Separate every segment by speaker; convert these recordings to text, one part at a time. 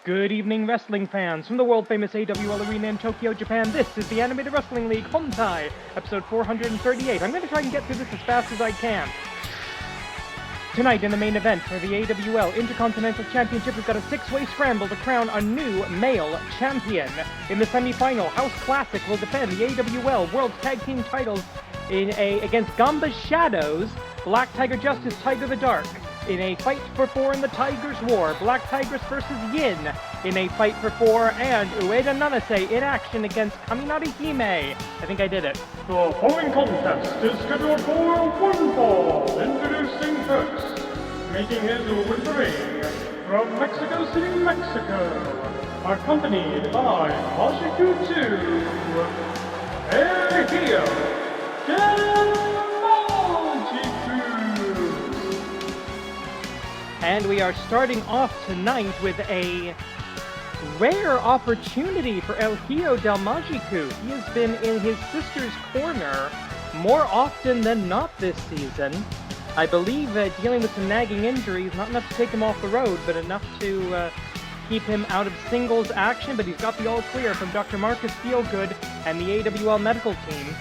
Speaker 1: Good evening, wrestling fans. From the world-famous AWL Arena in Tokyo, Japan, this is the Animated Wrestling League Hontai, episode 438. I'm going to try and get through this as fast as I can. Tonight in the main event for the AWL Intercontinental Championship, we've got a six-way scramble to crown a new male champion. In the semi-final, House Classic will defend the AWL World Tag Team titles against Ganba's Shadows, Black Tiger Justice, Tiger the Dark. In a fight for 4 in the Tigers War, Black Tigress versus Yin. In a fight for 4, and Ueda Nanase in action against Kaminari-Hime. I think I did it.
Speaker 2: The following contest is scheduled for one fall. Introducing first, making his way to the ring from Mexico City, Mexico, accompanied by Majiku 2, Hijo,
Speaker 1: And we are starting off tonight with a rare opportunity for El Hijo del Majiku. He has been in his sister's corner more often than not this season. I believe dealing with some nagging injuries, not enough to take him off the road, but enough to keep him out of singles action. But he's got the all clear from Dr. Marcus Feelgood and the AWL medical team.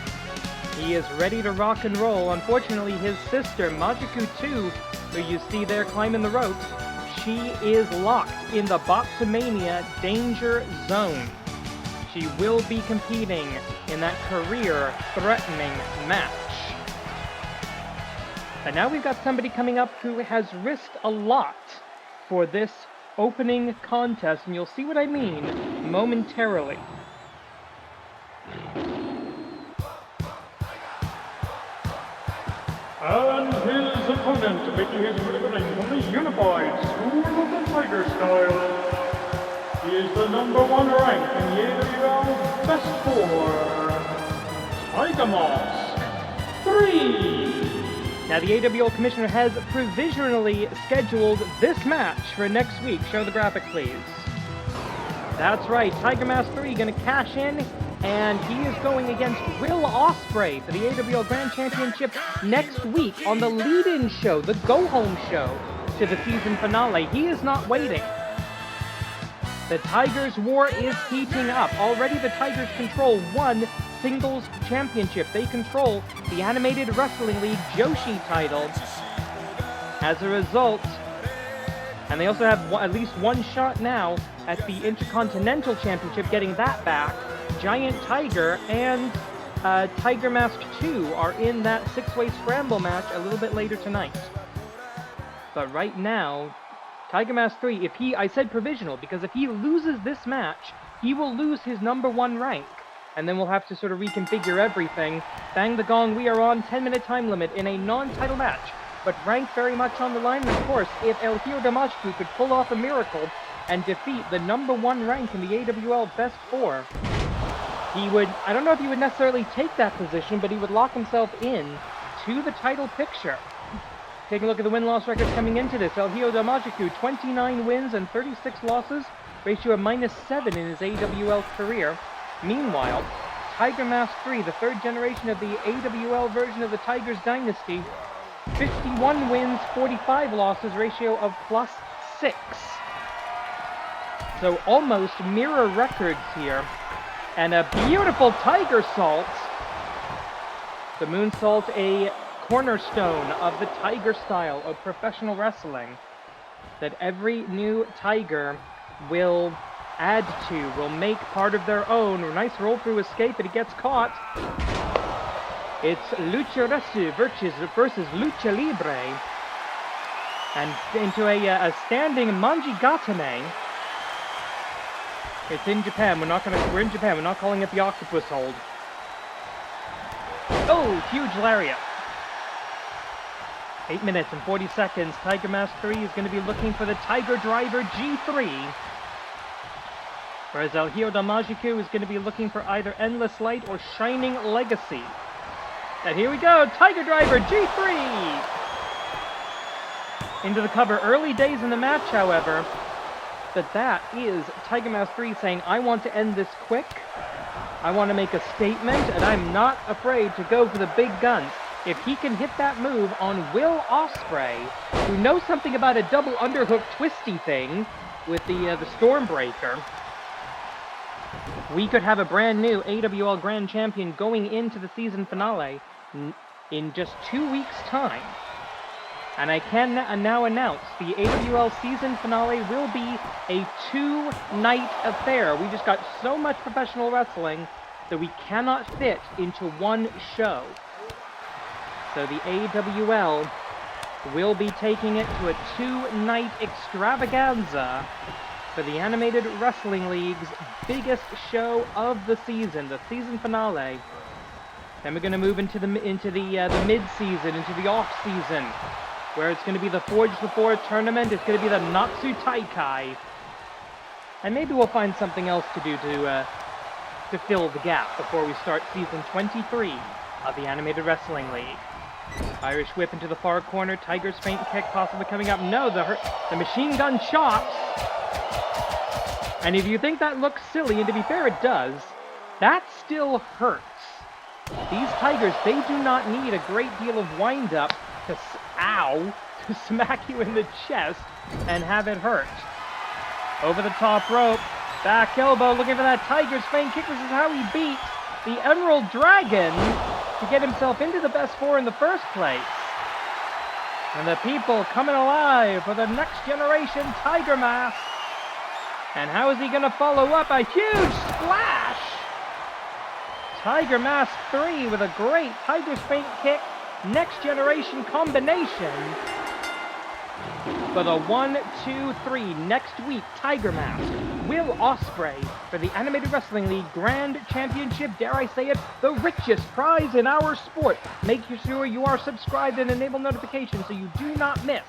Speaker 1: He is ready to rock and roll. Unfortunately, his sister, Majiku 2, who you see there climbing the ropes, she is locked in the Boxomania danger zone. She will be competing in that career-threatening match. And now we've got somebody coming up who has risked a lot for this opening contest, and you'll see what I mean momentarily.
Speaker 2: and his opponent making his way to the ring from the unified School of the Tiger style. He is the #1 rank in the AWL Best 4, Tiger Mask 3.
Speaker 1: Now the AWL Commissioner has provisionally scheduled this match for next week. Show the graphic, please. That's right, Tiger Mask 3 going to cash in, and he is going against Will Ospreay for the AWL Grand Championship next week on the lead-in show, the go-home show to the season finale. He is not waiting. The Tigers' war is heating up. Already the Tigers control one singles championship. They control the Animated Wrestling League Joshi title. As a result, and they also have at least one shot now at the Intercontinental Championship, getting that back. Giant Tiger and Tiger Mask 2 are in that six-way scramble match a little bit later tonight. But right now, Tiger Mask 3, I said provisional, because if he loses this match, he will lose his #1 rank. And then we'll have to sort of reconfigure everything. Bang the gong, we are on 10-minute time limit in a non-title match, but rank very much on the line. And of course, if El Hijo del Majiku could pull off a miracle and defeat the #1 rank in the AWL Best 4, he would, I don't know if he would necessarily take that position, but he would lock himself in to the title picture. Take a look at the win-loss records coming into this. El Hijo del Majiku, 29 wins and 36 losses, ratio of -7 in his AWL career. Meanwhile, Tiger Mask 3, the third generation of the AWL version of the Tigers dynasty, 51 wins, 45 losses, ratio of +6. So almost mirror records here. And a beautiful Tiger Salt. The Moonsault, a cornerstone of the Tiger style of professional wrestling that every new Tiger will add to, will make part of their own. A nice roll-through escape, but he gets caught. It's Lucha Resu versus Lucha Libre. And into a standing Manjigatame. It's in Japan. We're in Japan. We're not calling it the octopus hold. Oh, huge lariat. 8 minutes and 40 seconds. Tiger Mask 3 is going to be looking for the Tiger Driver G3. Whereas El Hijo del Majiku is going to be looking for either Endless Light or Shining Legacy. And here we go, Tiger Driver G3! Into the cover. Early days in the match, however. But that is Tiger Mask 3 saying, I want to end this quick. I want to make a statement, and I'm not afraid to go for the big guns. If he can hit that move on Will Ospreay, who knows something about a double underhook twisty thing, with the Stormbreaker, we could have a brand new AWL Grand Champion going into the season finale in just 2 weeks' time. And I can now announce the AWL season finale will be a 2-night affair. We just got so much professional wrestling that we cannot fit into one show. So the AWL will be taking it to a 2-night extravaganza for the Animated Wrestling League's biggest show of the season finale. Then we're going to move into the mid-season, into the off-season, where it's going to be the Forge the 4 tournament. It's going to be the Natsu Taikai, and maybe we'll find something else to do to fill the gap before we start season 23 of the Animated Wrestling League. Irish whip into the far corner. Tiger's faint kick possibly coming up. No, the machine gun chops. And if you think that looks silly, and to be fair, it does, that still hurts. These Tigers, they do not need a great deal of wind-up to smack you in the chest and have it hurt. Over the top rope, back elbow, looking for that Tiger's faint kick. This is how he beat the Emerald Dragon to get himself into the best 4 in the first place. And the people coming alive for the next generation Tiger Mask. And how is he going to follow up? A huge splash! Tiger Mask 3 with a great Tiger's faint kick next generation combination for the 1, 2, 3 next week Tiger Mask. Will Ospreay for the Animated Wrestling League Grand Championship, dare I say it, the richest prize in our sport. Make sure you are subscribed and enable notifications so you do not miss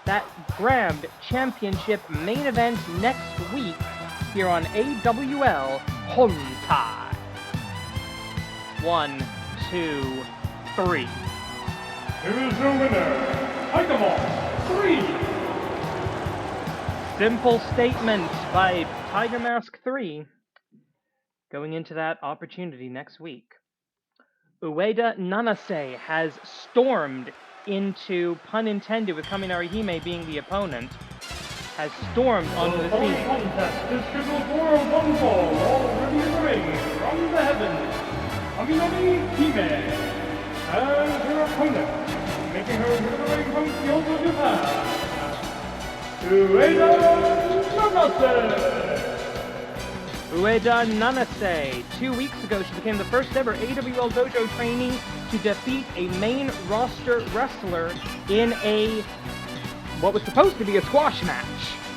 Speaker 1: that Grand Championship main event next week here on AWL Hontai. 1, 2, 3.
Speaker 2: Here is your winner, Tiger Mask 3.
Speaker 1: Simple statement by Tiger Mask 3 going into that opportunity next week. Ueda Nanase has stormed into, pun intended, with Kaminari-Hime being the opponent, has stormed onto the scene.
Speaker 2: The contest is scheduled for one fall, already in the ring from the heavens. Kaminari-Hime as her opponent, making her way to the ring from Kyoto, Japan. Ueda Nanase!
Speaker 1: Ueda Nanase. 2 weeks ago, she became the first ever AWL Dojo trainee to defeat a main roster wrestler in what was supposed to be a squash match.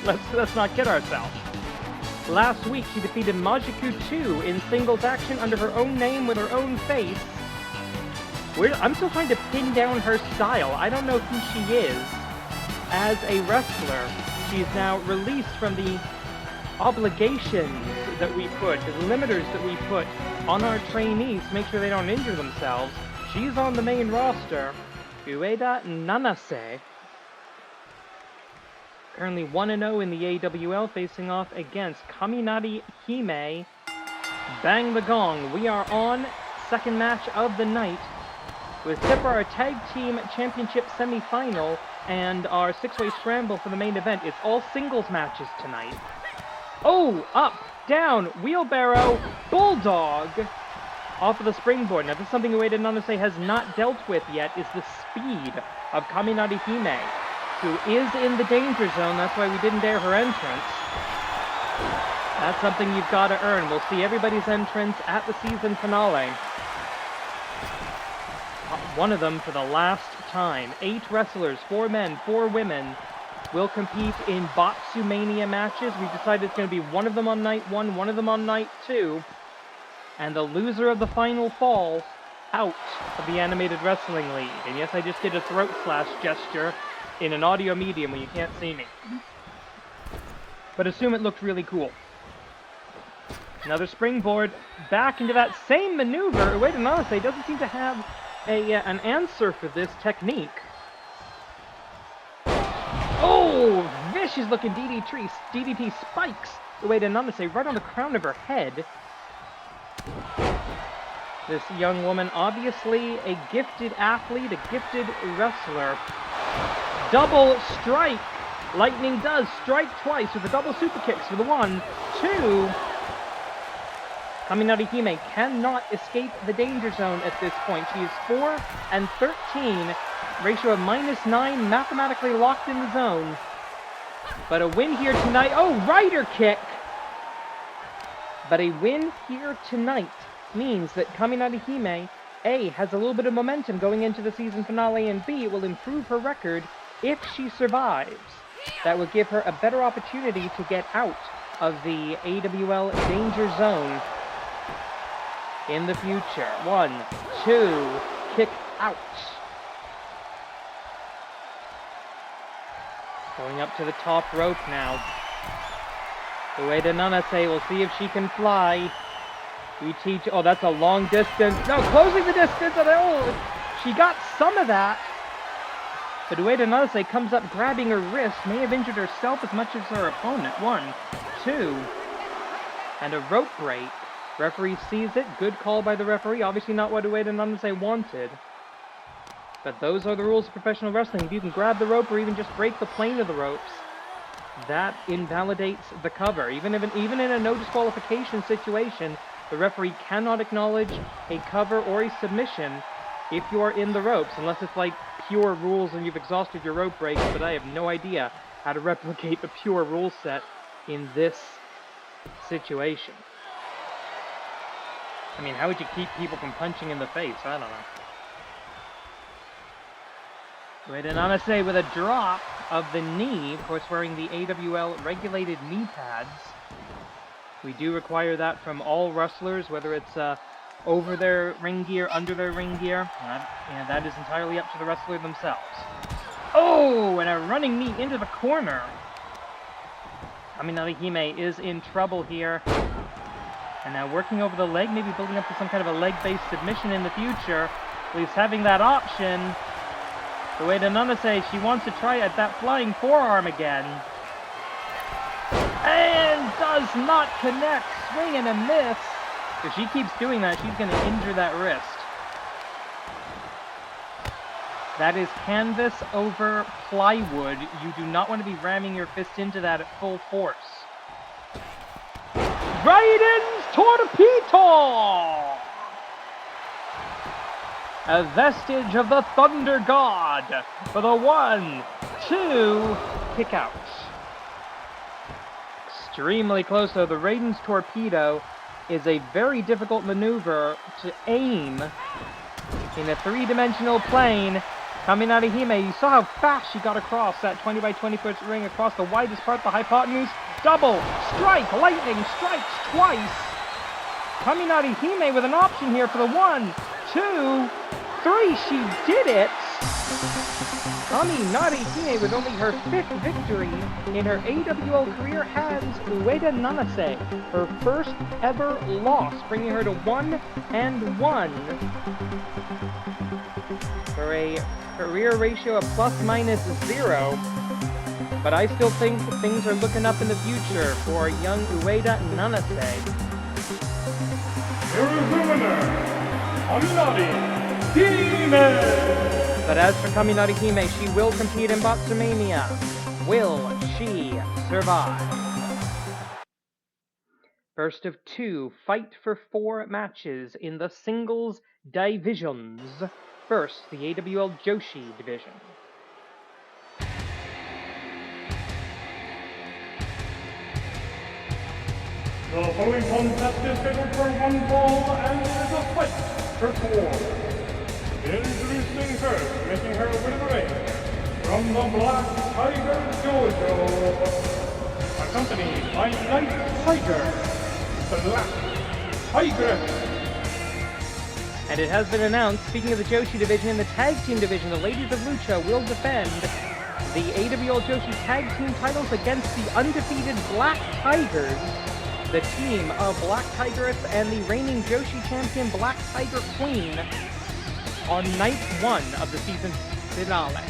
Speaker 1: Let's not kid ourselves. Last week, she defeated Majiku 2 in singles action under her own name with her own face. I'm still trying to pin down her style. I don't know who she is as a wrestler. She's now released from the obligations that we put, the limiters that we put on our trainees to make sure they don't injure themselves. She's on the main roster. Ueda Nanase, currently 1-0 in the AWL, facing off against Kaminari-Hime. Bang the gong. We are on second match of the night. With set for our Tag Team Championship semi-final and our 6-way scramble for the main event. It's all singles matches tonight. Oh, up, down, wheelbarrow, bulldog off of the springboard. Now, this is something Ueda Nanase has not dealt with yet, is the speed of Kaminari-Hime, who is in the danger zone. That's why we didn't dare her entrance. That's something you've got to earn. We'll see everybody's entrance at the season finale. One of them for the last time. 8 wrestlers, 4 men, 4 women, will compete in Botsumania matches. We've decided it's going to be one of them on night 1, one of them on night 2. And the loser of the final fall out of the Animated Wrestling League. And yes, I just did a throat slash gesture in an audio medium when you can't see me. But assume it looked really cool. Another springboard back into that same maneuver. Ueda Nanase doesn't seem to have an answer for this technique. Oh, vicious looking DDT spikes Ueda Nanase right on the crown of her head. This young woman, obviously a gifted athlete, a gifted wrestler. Double strike. Lightning does strike twice with the double super kicks for the 1, 2. Kaminari-Hime cannot escape the danger zone at this point. She is 4 and 13, ratio of -9, mathematically locked in the zone. But a win here tonight. Oh, rider kick! But a win here tonight means that Kaminari-Hime, A, has a little bit of momentum going into the season finale, and B, it will improve her record if she survives. That will give her a better opportunity to get out of the AWL danger zone in the future. 1, 2, kick out. Going up to the top rope now. Ueda Nanase will see if she can fly. We teach... Oh, that's a long distance. No, closing the distance. Oh, she got some of that. But Ueda Nanase comes up grabbing her wrist. May have injured herself as much as her opponent. 1, 2. And a rope break. Referee sees it. Good call by the referee. Obviously not what Ueda Nanase wanted. But those are the rules of professional wrestling. If you can grab the rope or even just break the plane of the ropes, that invalidates the cover. Even in a no disqualification situation, the referee cannot acknowledge a cover or a submission if you are in the ropes, unless it's like pure rules and you've exhausted your rope breaks, but I have no idea how to replicate the pure rule set in this situation. I mean, how would you keep people from punching in the face? I don't know. Ueda Nanase with a drop of the knee, of course wearing the AWL regulated knee pads. We do require that from all wrestlers, whether it's over their ring gear, under their ring gear. And that is entirely up to the wrestler themselves. Oh, and a running knee into the corner. Kaminari-Hime is in trouble here. And now working over the leg, maybe building up to some kind of a leg-based submission in the future. At least having that option. Ueda Nanase, she wants to try at that flying forearm again. And does not connect. Swing and a miss. If she keeps doing that, she's going to injure that wrist. That is canvas over plywood. You do not want to be ramming your fist into that at full force. Raiden's Torpedo! A vestige of the Thunder God for the 1, 2, kick out. Extremely close though. The Raiden's Torpedo is a very difficult maneuver to aim in a 3-dimensional plane. Kaminari-Hime, you saw how fast she got across that 20 by 20 foot ring across the widest part, the hypotenuse. Double strike, lightning strikes twice. Kaminari-Hime with an option here for the 1, 2, 3. She did it. Kaminari-Hime, with only her 5th victory in her AWL career, has Ueda Nanase, her first ever loss, bringing her to 1-1 for a career ratio of ±0. But I still think things are looking up in the future for young Ueda Nanase.
Speaker 2: Here is the winner, Kaminari-Hime!
Speaker 1: But as for Kaminari-Hime, she will compete in Botsumania. Will she survive? First of 2, fight for 4 matches in the singles divisions. First, the AWL Joshi division.
Speaker 2: The following contest is scheduled for 1 fall and is a fight for 4. Introducing first, making her way to the ring, from the Black Tiger Dojo, accompanied by Night Tiger, Black Tigress.
Speaker 1: And it has been announced, speaking of the Joshi division, in the tag team division, the Ladies of Lucha will defend the AWL Joshi tag team titles against the undefeated Black Tigers, the team of Black Tigress and the reigning Joshi champion Black Tiger Queen, on night 1 of the season finale.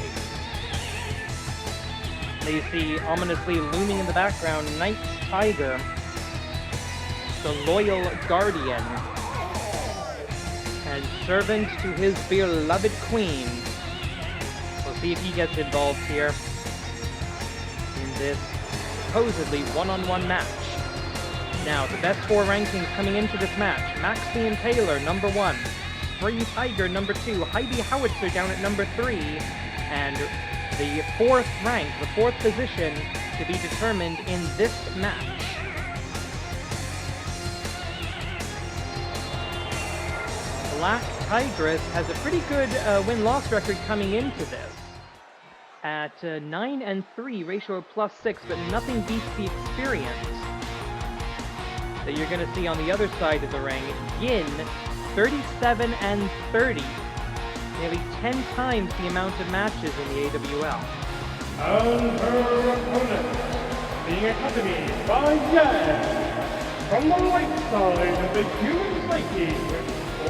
Speaker 1: You see ominously looming in the background Night Tiger, the loyal guardian and servant to his beloved queen. We'll see if he gets involved here. this supposedly one-on-one match. Now, the best 4 rankings coming into this match: Maxine Taylor, number 1, Free Tiger, number 2, Heidi Howitzer down at number 3, and the 4th rank, the 4th position, to be determined in this match. Black Tigress has a pretty good win-loss record coming into this. At 9-3, ratio of +6, but nothing beats the experience that you're going to see on the other side of the ring. Yin, 37-30, nearly 10 times the amount of matches in the AWL.
Speaker 2: And her opponent, being accompanied by Yen, from the right side of the human psyche,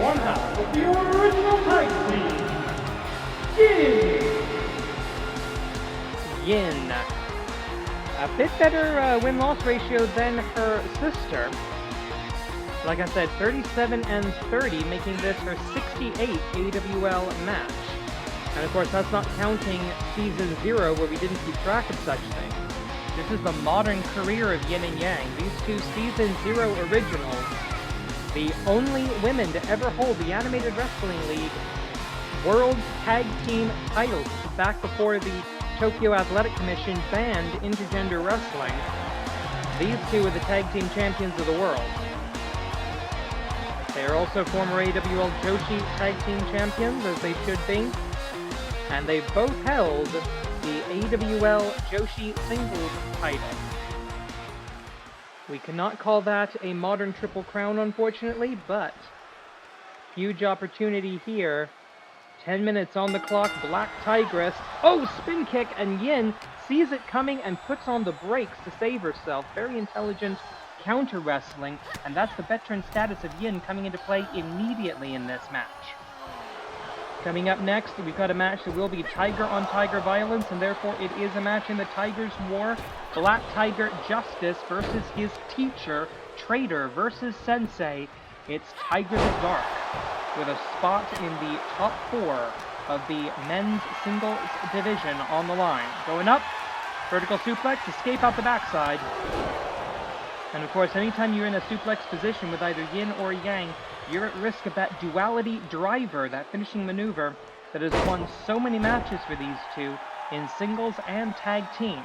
Speaker 2: one half of the original tag team,
Speaker 1: Yin. A bit better win-loss ratio than her sister. Like I said, 37-30, making this her 68th AWL match. And of course, that's not counting Season 0, where we didn't keep track of such things. This is the modern career of Yin and Yang. These two Season 0 originals, the only women to ever hold the Animated Wrestling League World Tag Team titles back before the Tokyo Athletic Commission banned intergender wrestling. These two are the tag team champions of the world. They are also former AWL Joshi tag team champions, as they should be. And they both held the AWL Joshi singles title. We cannot call that a modern Triple Crown, unfortunately, but huge opportunity here. 10 minutes on the clock, Black Tigress. Oh, spin kick, and Yin sees it coming and puts on the brakes to save herself. Very intelligent counter wrestling, and that's the veteran status of Yin coming into play immediately in this match. Coming up next, we've got a match that will be tiger-on-tiger violence, and therefore it is a match in the Tiger's War. Black Tiger Justice versus his teacher, Traitor versus Sensei. It's Tiger the Dark, with a spot in the top 4 of the men's singles division on the line. Going up, vertical suplex, escape out the backside. And of course, anytime you're in a suplex position with either Yin or Yang, you're at risk of that duality driver, that finishing maneuver that has won so many matches for these two in singles and tag team.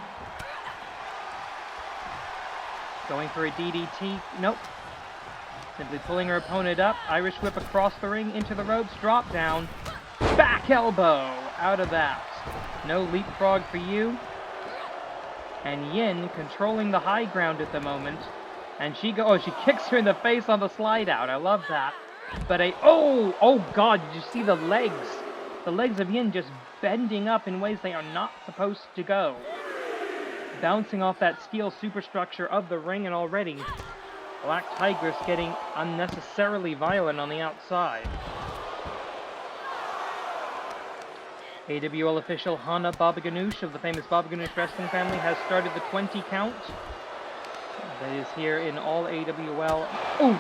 Speaker 1: Going for a DDT, nope. Simply pulling her opponent up, Irish whip across the ring, into the ropes, drop down, back elbow, out of that. No leapfrog for you. And Yin controlling the high ground at the moment. And she kicks her in the face on the slide out. I love that. But oh God, did you see the legs? The legs of Yin just bending up in ways they are not supposed to go. Bouncing off that steel superstructure of the ring, and already Black Tigress getting unnecessarily violent on the outside. AWL official Hana Baba Ganoush of the famous Baba Ganoush wrestling family has started the 20 count. That is here in all AWL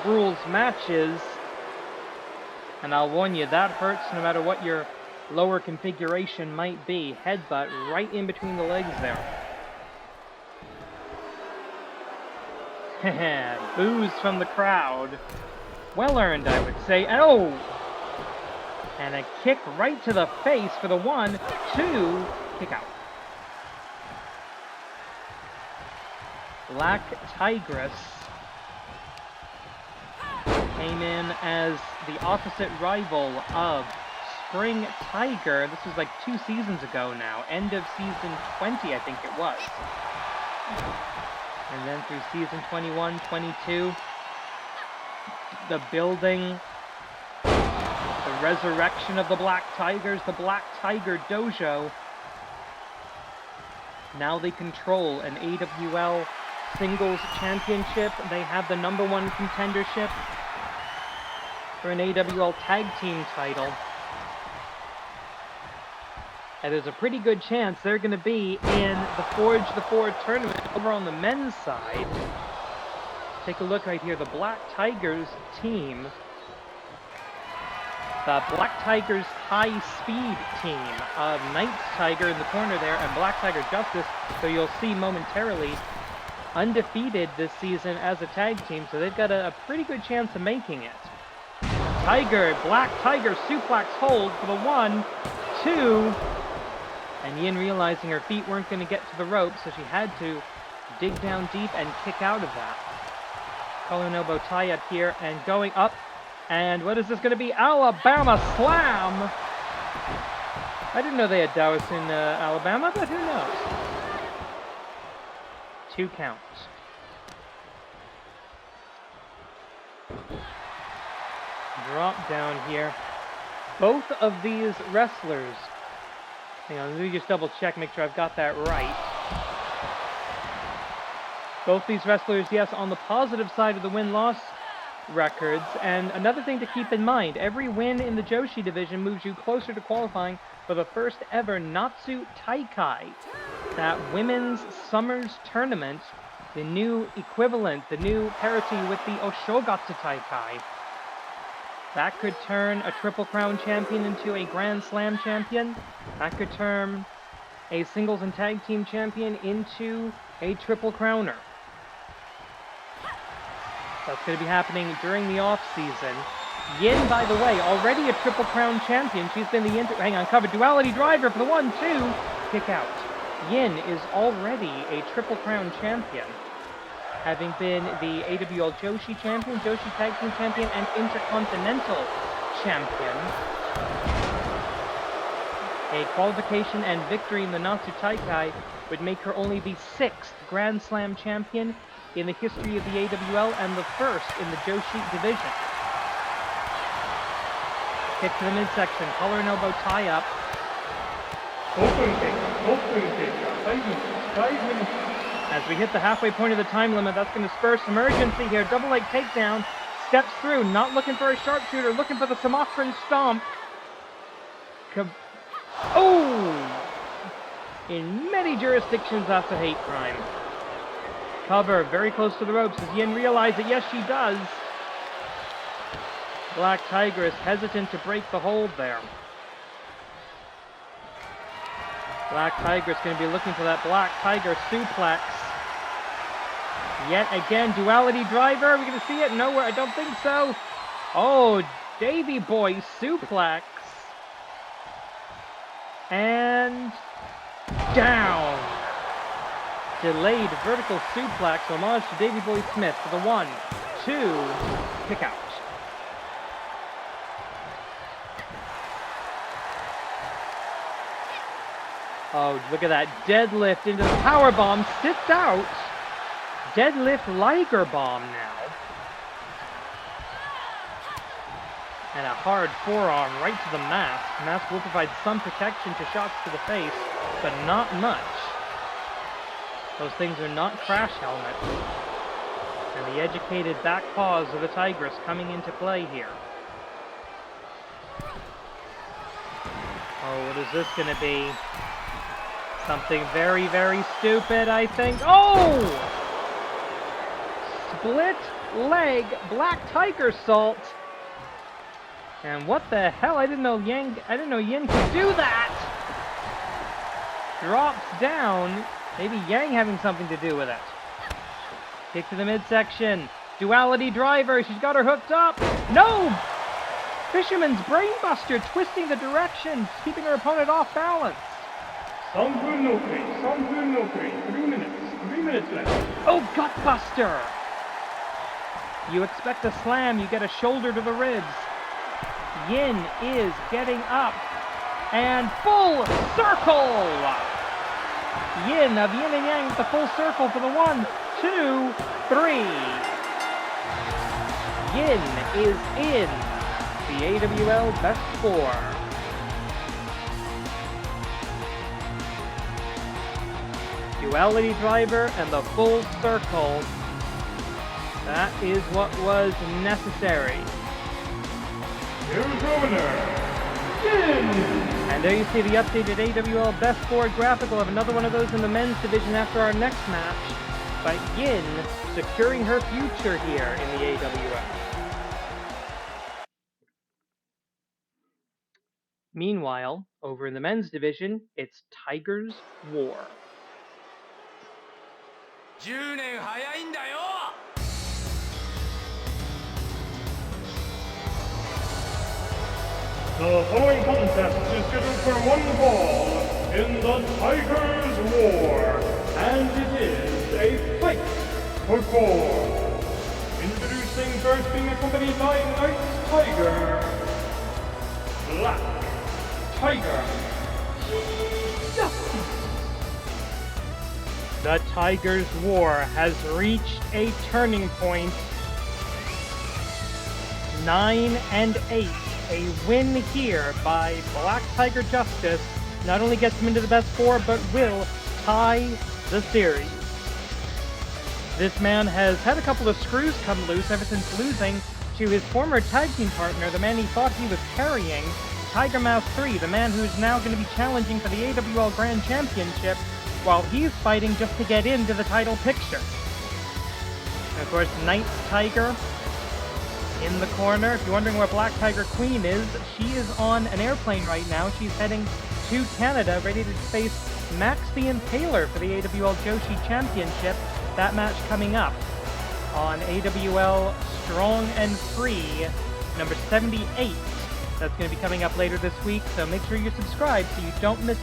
Speaker 1: rules matches. And I'll warn you, that hurts no matter what your lower configuration might be. Headbutt right in between the legs there. Boos from the crowd. Well earned, I would say. And and a kick right to the face for the 1, 2, kick out. Black Tigress came in as the opposite rival of Spring Tiger. This was like 2 seasons ago now. End of season 20, I think it was. And then through season 21, 22, the building, the resurrection of the Black Tigers, the Black Tiger Dojo. Now they control an AWL singles championship. They have the #1 contendership for an AWL tag team title. And there's a pretty good chance they're going to be in the Forge the 4 tournament over on the men's side. Take a look right here. The Black Tigers team the Black Tiger's high-speed team of Knight's Tiger in the corner there and Black Tiger Justice, so you'll see momentarily, undefeated this season as a tag team, so they've got a pretty good chance of making it. Tiger, Black Tiger suplex hold for the 1, 2, and Yin, realizing her feet weren't going to get to the rope, so she had to dig down deep and kick out of that. Collar and elbow tie up here and going up. And what is this going to be? Alabama Slam! I didn't know they had Dallas in Alabama, but who knows? 2 counts. Drop down here. Both of these wrestlers. Hang on, let me just double check, make sure I've got that right. Both these wrestlers, yes, on the positive side of the win-loss records. And another thing to keep in mind, every win in the Joshi division moves you closer to qualifying for the first ever Natsu Taikai, that women's summers tournament, the new equivalent, the new parity with the Oshogatsu Taikai. That could turn a Triple Crown champion into a Grand Slam champion. That could turn a singles and tag team champion into a Triple Crowner. That's going to be happening during the off-season. Yin, by the way, already a Triple Crown champion. She's been the cover duality driver for the 1, 2, kick out. Yin is already a Triple Crown champion, having been the AWL Joshi champion, Joshi Tag Team champion, and Intercontinental champion. A qualification and victory in the Natsu Taikai would make her only the 6th Grand Slam champion in the history of the AWL and the 1st in the Joshi division. Kick to the midsection, collar and elbow tie up. As we hit the halfway point of the time limit, that's going to spur some urgency here. Double leg takedown, steps through, not looking for a sharpshooter, looking for the Sumatran stomp. Oh! In many jurisdictions, that's a hate crime. Cover, very close to the ropes. Does Yin realize it? Yes, she does. Black Tigress hesitant to break the hold there. Black Tigress going to be looking for that Black Tiger suplex. Yet again, duality driver. Are we going to see it? Nowhere. I don't think so. Oh, Davy Boy suplex. And down. Delayed vertical suplex, homage to Davy Boy Smith for the 1, 2, kick out. Oh, look at that deadlift into the power bomb, sits out. Deadlift Liger bomb now. And a hard forearm right to the mask. Mask will provide some protection to shots to the face, but not much. Those things are not crash helmets. And the educated back paws of the Tigress coming into play here. Oh, what is this going to be? Something very, very stupid, I think. Oh! Split leg Black Tiger salt. And what the hell? I didn't know Yin could do that. Drops down. Maybe Yang having something to do with it. Kick to the midsection. Duality driver. She's got her hooked up. No! Fisherman's brainbuster twisting the direction, keeping her opponent off balance.
Speaker 2: 3 minutes left.
Speaker 1: Oh, gutbuster! You expect a slam, you get a shoulder to the ribs. Yin is getting up. And full circle! Yin of Yin and Yang with the full circle for the 1, 2, 3. Yin is in the AWL Best 4. Duality driver and the full circle. That is what was necessary.
Speaker 2: Here's the winner, Yin!
Speaker 1: And there you see the updated AWL Best 4 graphic. We'll have another one of those in the men's division after our next match. But Yin securing her future here in the AWL. Meanwhile, over in the men's division, it's Tiger's War.
Speaker 3: 10年早いんだよ
Speaker 2: The following contest is scheduled for one fall in the Tiger's War, and it is a fight for four. Introducing first, being accompanied by Knight Tiger, Black Tiger.
Speaker 1: The Tiger's War has reached a turning point. 9-8. A win here by Black Tiger Justice not only gets him into the best four, but will tie the series. This man has had a couple of screws come loose ever since losing to his former tag team partner, the man he thought he was carrying, Tiger Mask 3, the man who's now going to be challenging for the AWL Grand Championship, while he's fighting just to get into the title picture. And of course, Knight Tiger in the corner. If you're wondering where Black Tiger Queen is, she is on an airplane right now. She's heading to Canada, ready to face Max the Impaler for the AWL Joshi Championship. That match coming up on AWL Strong and Free, number 78. That's going to be coming up later this week, so make sure you're subscribed so you don't miss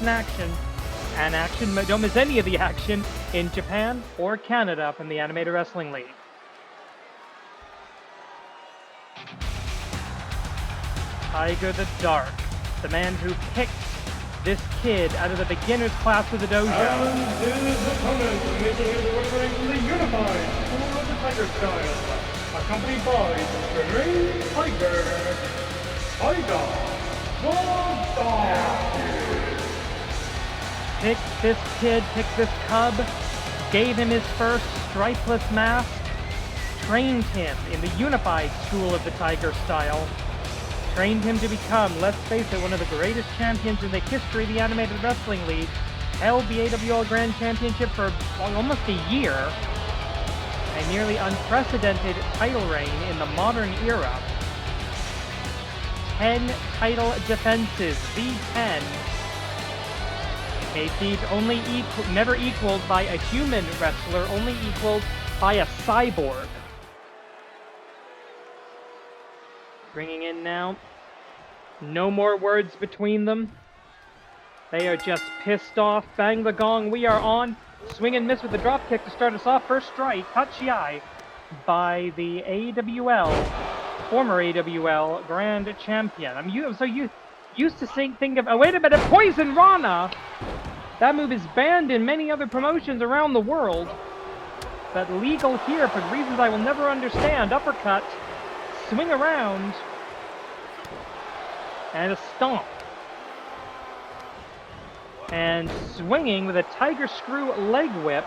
Speaker 1: don't miss any of the action in Japan or Canada from the Animated Wrestling League. Tiger the Dark, the man who picked this kid out of the beginner's class of the dojo.
Speaker 2: And his opponent, making his way to the unified School of the Tiger style, accompanied by the Green Tiger, Tiger the Dark.
Speaker 1: Picked this kid, picked this cub, gave him his first stripeless mask, trained him in the unified School of the Tiger style, trained him to become, let's face it, one of the greatest champions in the history of the Animated Wrestling League, held the AWL Grand Championship for almost a year, a nearly unprecedented title reign in the modern era. 10 title defenses, the 10. A feat never equaled by a human wrestler, only equaled by a cyborg. Bringing in now. No more words between them. They are just pissed off. Bang the gong. We are on. Swing and miss with the drop kick to start us off. First strike. Hachiai by the former AWL Grand Champion. I'm so used to think of. Oh, wait a minute. Poison Rana. That move is banned in many other promotions around the world, but legal here for reasons I will never understand. Uppercut. Swing around. And a stomp. And swinging with a Tiger Screw leg whip.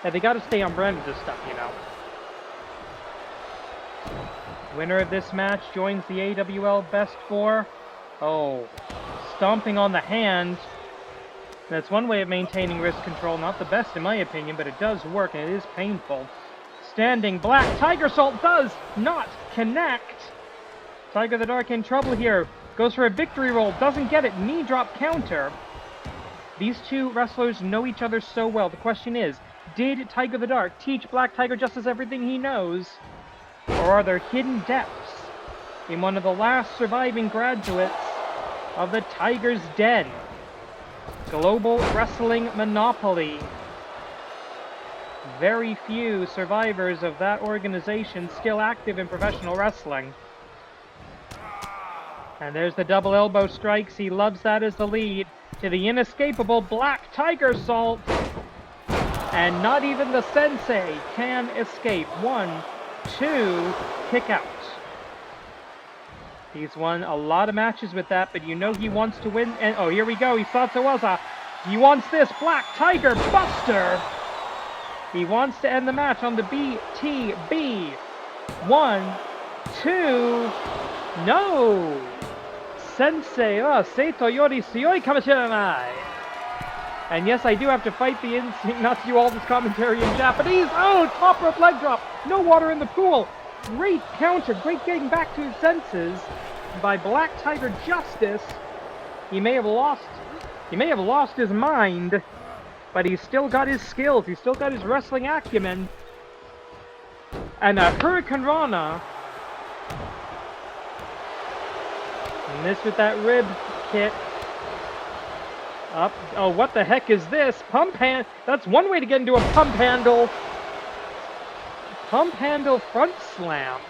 Speaker 1: Yeah, they gotta stay on brand with this stuff, you know. Winner of this match joins the AWL Best Four. Oh, stomping on the hand. That's one way of maintaining wrist control. Not the best in my opinion, but it does work and it is painful. Standing Black Tiger Salt does not connect. Tiger the Dark in trouble here. Goes for a victory roll, doesn't get it. Knee drop counter. These two wrestlers know each other so well. The question is, did Tiger the Dark teach Black Tiger Justice everything he knows? Or are there hidden depths in one of the last surviving graduates of the Tiger's Den? Global Wrestling Monopoly. Very few survivors of that organization still active in professional wrestling. And there's the double elbow strikes. He loves that as the lead to the inescapable Black Tiger Salt. And not even the sensei can escape. 1, 2, kick out. He's won a lot of matches with that, but you know he wants to win. And oh, here we go. Hisatsuwaza. He wants this Black Tiger Buster. He wants to end the match on the BTB. 1, 2, no. Sensei wa seito yori suioi kamoshirennai. And yes, I do have to fight the instinct not to do all this commentary in Japanese. Oh, top rope leg drop. No water in the pool. Great counter. Great getting back to his senses by Black Tiger Justice. He may have lost his mind, but he's still got his skills. He's still got his wrestling acumen. And a Hurricane Rana. Missed with that rib kick. Up. Oh, what the heck is this? Pump hand. That's one way to get into a pump handle. Pump handle front slam.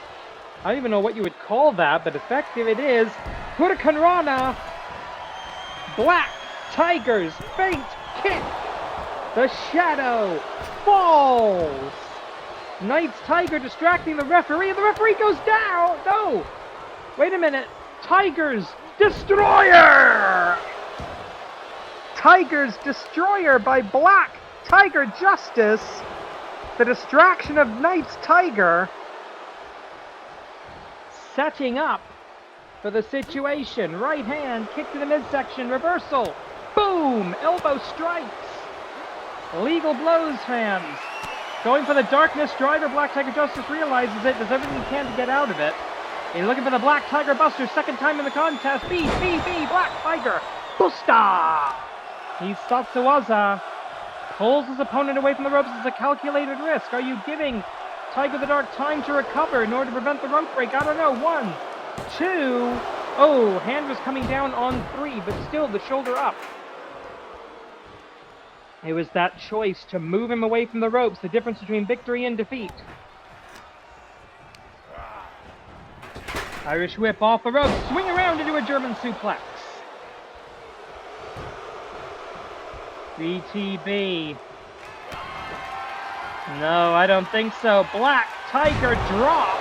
Speaker 1: I don't even know what you would call that, but effective it is. Hurricane Rana. Black Tiger's faint kick. The shadow falls. Knight's Tiger distracting the referee, and the referee goes down. No. Wait a minute. Tiger's Destroyer. Tiger's Destroyer by Black Tiger Justice. The distraction of Knight's Tiger. Setting up for the situation. Right hand, kick to the midsection, reversal. Boom! Elbow strikes. Legal blows, fans. Going for the Darkness Driver. Black Tiger Justice realizes it, does everything he can to get out of it. He's looking for the Black Tiger Buster, second time in the contest. B, Black Tiger Buster! He's Satsuwaza. Pulls his opponent away from the ropes as a calculated risk. Are you giving Tiger the Dark time to recover in order to prevent the rope break? I don't know. 1, 2. Oh, hand was coming down on 3, but still the shoulder up. It was that choice to move him away from the ropes, the difference between victory and defeat. Irish whip off the ropes, swing around into a German suplex. BTB. No, I don't think so. Black Tiger drop.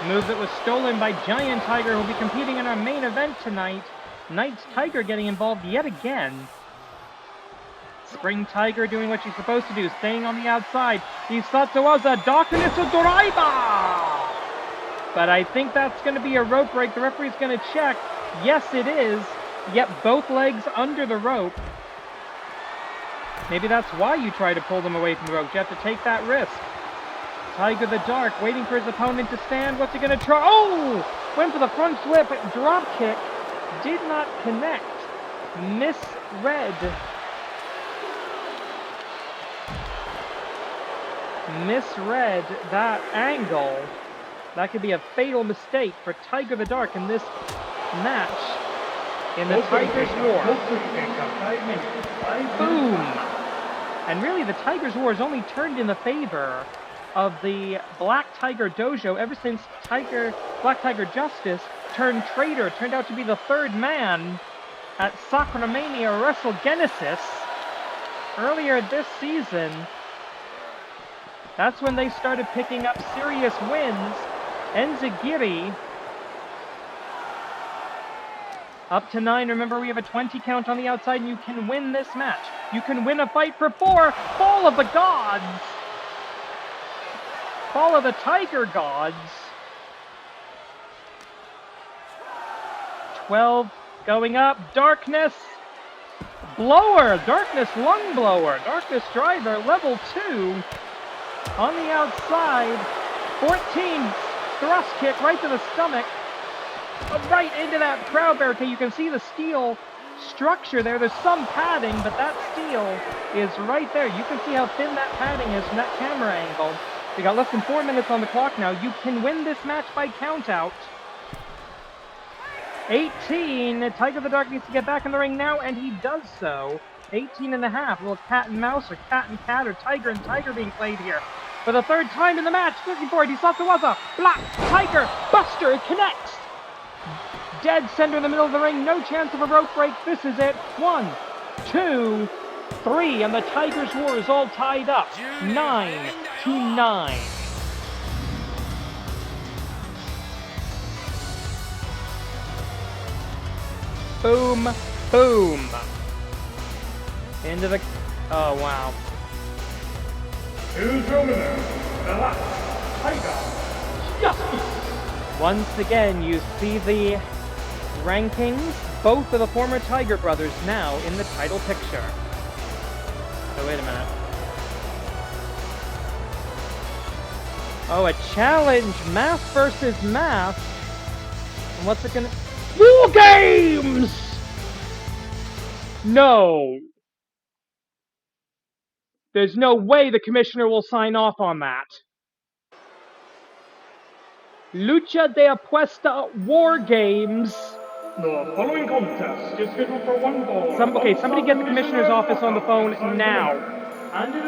Speaker 1: Move that was stolen by Giant Tiger, who will be competing in our main event tonight. Knight's Tiger getting involved yet again. Spring Tiger doing what she's supposed to do, staying on the outside. He's Satsuwaza, Darkness Driver! But I think that's going to be a rope break. The referee's going to check. Yes, it is. Yep, both legs under the rope. Maybe that's why you try to pull them away from the rope. You have to take that risk. Tiger the Dark waiting for his opponent to stand. What's he going to try? Oh! Went for the front flip. Drop kick. Did not connect. Misread. Misread that angle. That could be a fatal mistake for Tiger the Dark in this match. In the Tiger's War. Boom! And really, the Tiger's War has only turned in the favor of the Black Tiger Dojo ever since Black Tiger Justice turned traitor, turned out to be the third man at Sacramania WrestleGenesis earlier this season. That's when they started picking up serious wins. Enzigiri up to 9. Remember, we have a 20 count on the outside, and you can win this match. You can win a fight for 4. Fall of the Gods. Fall of the Tiger Gods. 12 going up. Darkness Blower. Darkness Lung Blower. Darkness Driver, level 2. On the outside. 14 thrust kick right to the stomach. Right into that crowd barricade. You can see the steel structure there. There's some padding, but that steel is right there. You can see how thin that padding is from that camera angle. We got less than 4 minutes on the clock now. You can win this match by countout. 18. Tiger the Dark needs to get back in the ring now, and he does so. 18 and a half. A little cat and mouse, or cat and cat, or tiger and tiger being played here. For the third time in the match, looking for it. He Satsuwaza. Black Tiger Buster. It connects. Dead center in the middle of the ring. No chance of a rope break. This is it. 1, 2, 3. And the Tiger's War is all tied up. 9-9. Boom. Boom. Into the... Oh, wow.
Speaker 2: Who's your winner? The Black Tiger Justice.
Speaker 1: Once again, you see the rankings. Both of the former Tiger brothers now in the title picture. So wait a minute. Oh, a challenge. Mask versus Mask. And what's it gonna... War Games! No. There's no way the commissioner will sign off on that. Lucha de Apuesta War Games.
Speaker 2: The following contest is scheduled for one ball.
Speaker 1: Somebody get the commissioner's office on the phone now.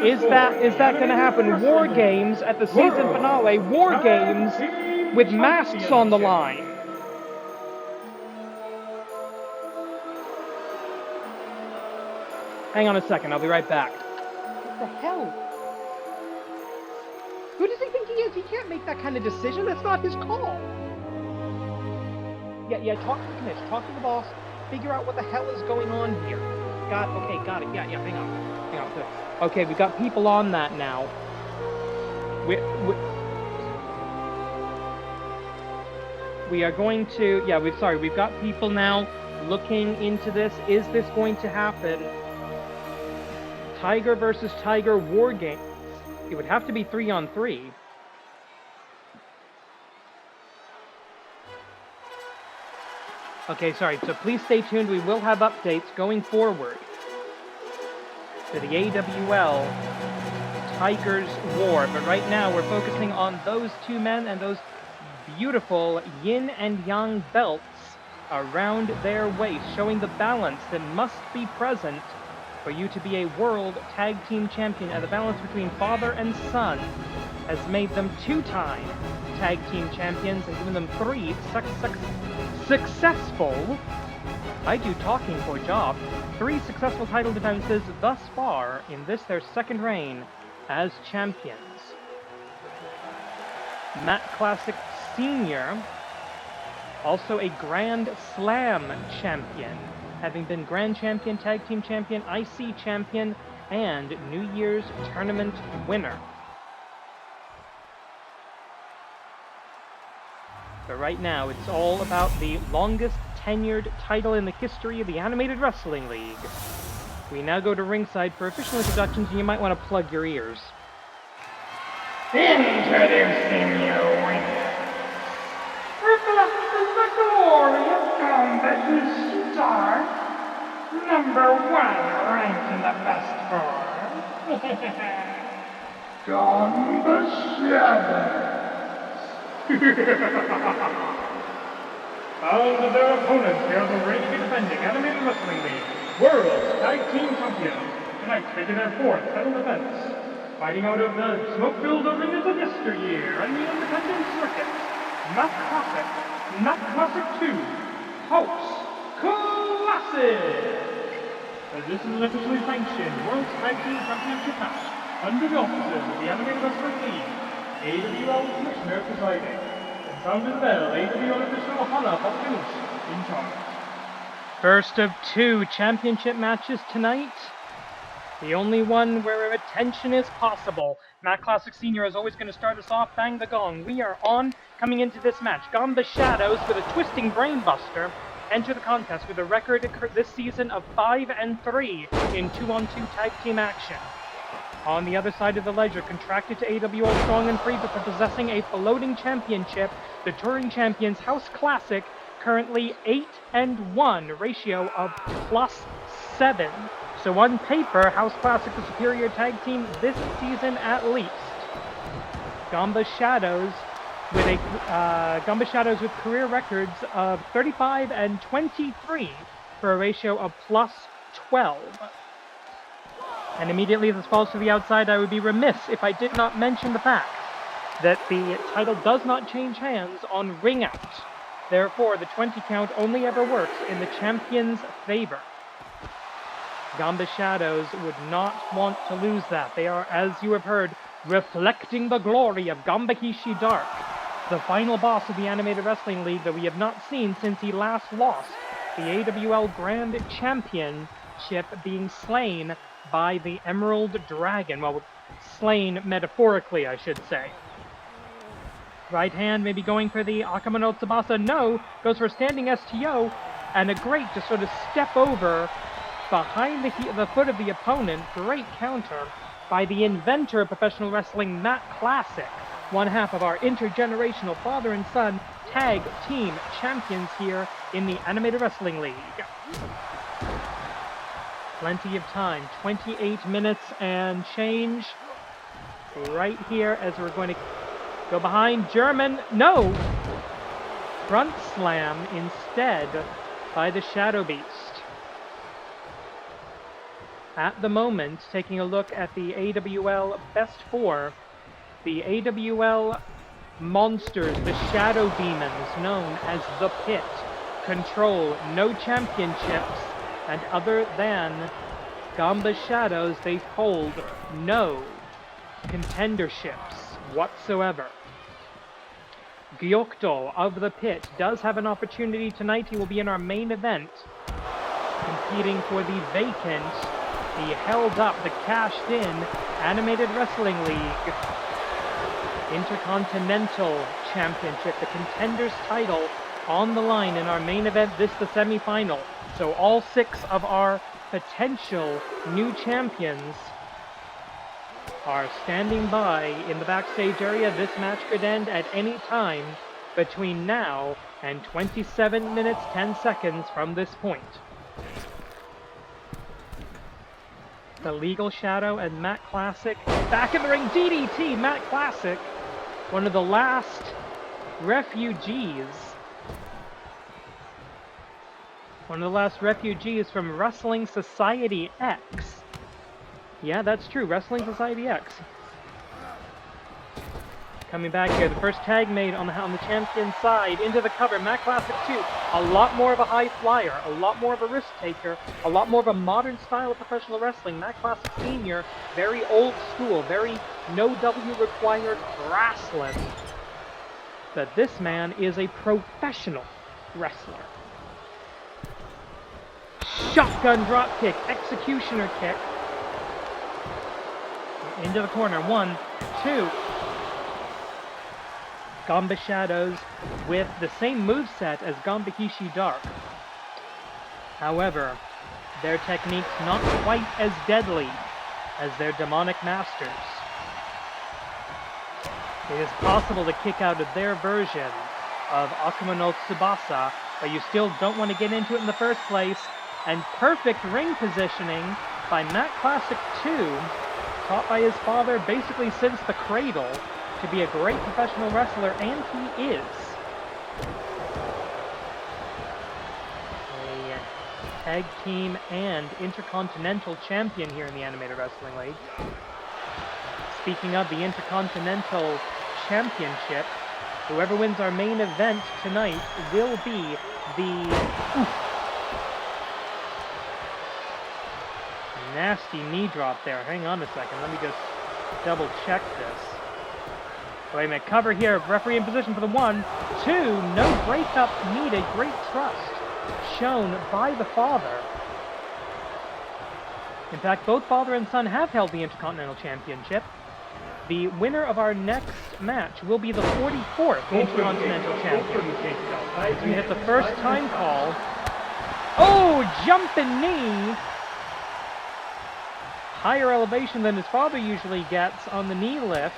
Speaker 1: Is that gonna happen? War Games at the season finale. War Games with masks on the line. Hang on a second, I'll be right back. What the hell? Who does he think he is? He can't make that kind of decision. That's not his call. Yeah, talk to the commission, talk to the boss, figure out what the hell is going on here. Got it. Yeah, hang on. Okay, we've got people on that now. We are going to, we've got people now looking into this. Is this going to happen? Tiger versus Tiger War Games. It would have to be 3-on-3. Okay, sorry, so please stay tuned. We will have updates going forward to the AWL Tigers War. But right now, we're focusing on those two men and those beautiful yin and yang belts around their waist, showing the balance that must be present for you to be a world tag team champion. And the balance between father and son has made them two-time tag team champions and given them 3 successful, I do talking for job, 3 successful title defenses thus far in this their second reign as champions. Matt Classic Senior, also a Grand Slam champion, having been Grand Champion, Tag Team Champion, IC Champion, and New Year's Tournament winner. But right now, it's all about the longest tenured title in the history of the Animated Wrestling League. We now go to ringside for official introductions, and you might want to plug your ears.
Speaker 2: Introducing you winners. Reflecting the glory of Ganba star, number 1 ranked in the best form. Ganba Shadow. And their opponents, they are the reigning defending Animated Wrestling League World Tag Team Champions. Tonight, making their 4th title defense. Fighting out of the smoke-filled arenas of yesteryear and the independent circuit. Not Classic 2. House Classic. As this is an officially sanctioned World Tag Team Championship match under the auspices of the Animated Wrestling League. AWL Commissioner presiding, and sounding the bell, AWL official Hana Papanush in charge.
Speaker 1: First of 2 championship matches tonight. The only one where attention is possible. Matt Classic Senior is always going to start us off. Bang the gong. We are on coming into this match. Ganba Shadows with a twisting brainbuster enter the contest with a record this season of 5-3 in 2-on-2 tag team action. On the other side of the ledger, contracted to AWL Strong and Free, but for possessing a floating championship, the Touring Champions House Classic, currently 8-1, ratio of +7. So on paper, House Classic the superior tag team this season at least. Ganba Shadows with career records of 35 and 23 for a ratio of +12. And immediately this falls to the outside, I would be remiss if I did not mention the fact that the title does not change hands on ring out. Therefore, the 20 count only ever works in the champion's favor. Ganba Shadows would not want to lose that. They are, as you have heard, reflecting the glory of Ganbakishi Dark, the final boss of the Animated Wrestling League that we have not seen since he last lost the AWL Grand Championship, being slain by the Emerald Dragon. Well, slain metaphorically, I should say. Right hand maybe going for the Akama no Tsubasa. No, goes for a standing STO, and a great just sort of step over behind the foot of the opponent. Great counter by the inventor of professional wrestling, Matt Classic, one half of our intergenerational father and son tag team champions here in the Animated Wrestling League. Plenty of time, 28 minutes and change right here as we're going to go behind. German, no! Front slam instead by the Shadow Beast. At the moment, taking a look at the AWL Best 4, the AWL Monsters, the Shadow Demons, known as The Pit, control no championships, and other than Ganba's Shadows, they hold no contenderships whatsoever. Gyokdo of The Pit does have an opportunity tonight. He will be in our main event, competing for the vacant, the held-up, the cashed-in Animated Wrestling League Intercontinental Championship, the Contenders title on the line in our main event. This the semi-final. So all 6 of our potential new champions are standing by in the backstage area. This match could end at any time between now and 27 minutes 10 seconds from this point. The Legal Shadow and Matt Classic back in the ring. DDT, Matt Classic, one of the last refugees. One of the last refugees from Wrestling Society X. Yeah, that's true, Wrestling Society X. Coming back here, the first tag made on the champion side, into the cover, Matt Classic 2. A lot more of a high flyer, a lot more of a risk taker, a lot more of a modern style of professional wrestling. Matt Classic Sr., very old school, very no W required wrestling. But this man is a professional wrestler. Shotgun drop kick, executioner kick. Into the corner, 1, 2. Ganba Shadows with the same moveset as Ganba Hishi Dark. However, their techniques not quite as deadly as their demonic masters. It is possible to kick out of their version of Akuma no Tsubasa, but you still don't want to get into it in the first place. And perfect ring positioning by Matt Classic 2, taught by his father basically since the cradle to be a great professional wrestler, and he is. A tag team and intercontinental champion here in the Animated Wrestling League. Speaking of the Intercontinental Championship, whoever wins our main event tonight will be the nasty knee drop there. Hang on a second, let me just double check this. Wait a minute, cover here, referee in position for the 1, 2, no breakup needed, great trust shown by the father. In fact, both father and son have held the Intercontinental Championship. The winner of our next match will be the 44th Intercontinental Champion. As we hit the first time call. Oh, jumping knee! Higher elevation than his father usually gets on the knee lift.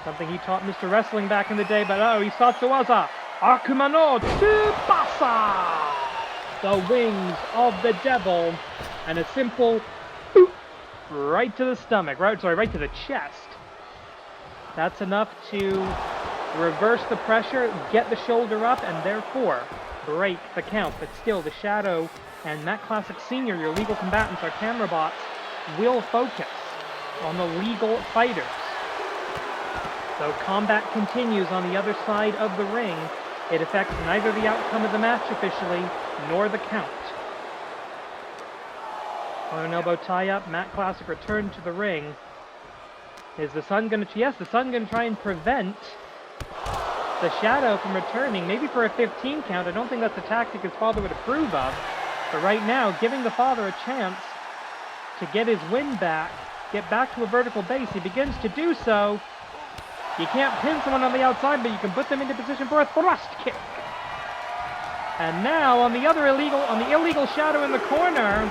Speaker 1: Something he taught Mr. Wrestling back in the day, but oh, he Satsuwaza! Akuma no Tsubasa! The wings of the devil, and a simple boop right to the stomach, right to the chest. That's enough to reverse the pressure, get the shoulder up, and therefore break the count. But still, the Shadow and Matt Classic Sr., your legal combatants, our camera bots, will focus on the legal fighters. So combat continues on the other side of the ring. It affects neither the outcome of the match officially, nor the count. On an elbow tie-up, Matt Classic returned to the ring. Is the Sun going to... Yes, the Sun going to try and prevent the Shadow from returning, maybe for a 15 count. I don't think that's a tactic his father would approve of. But right now, giving the father a chance to get his win back, get back to a vertical base. He begins to do so. You can't pin someone on the outside, but you can put them into position for a thrust kick. And now on the illegal Shadow in the corner,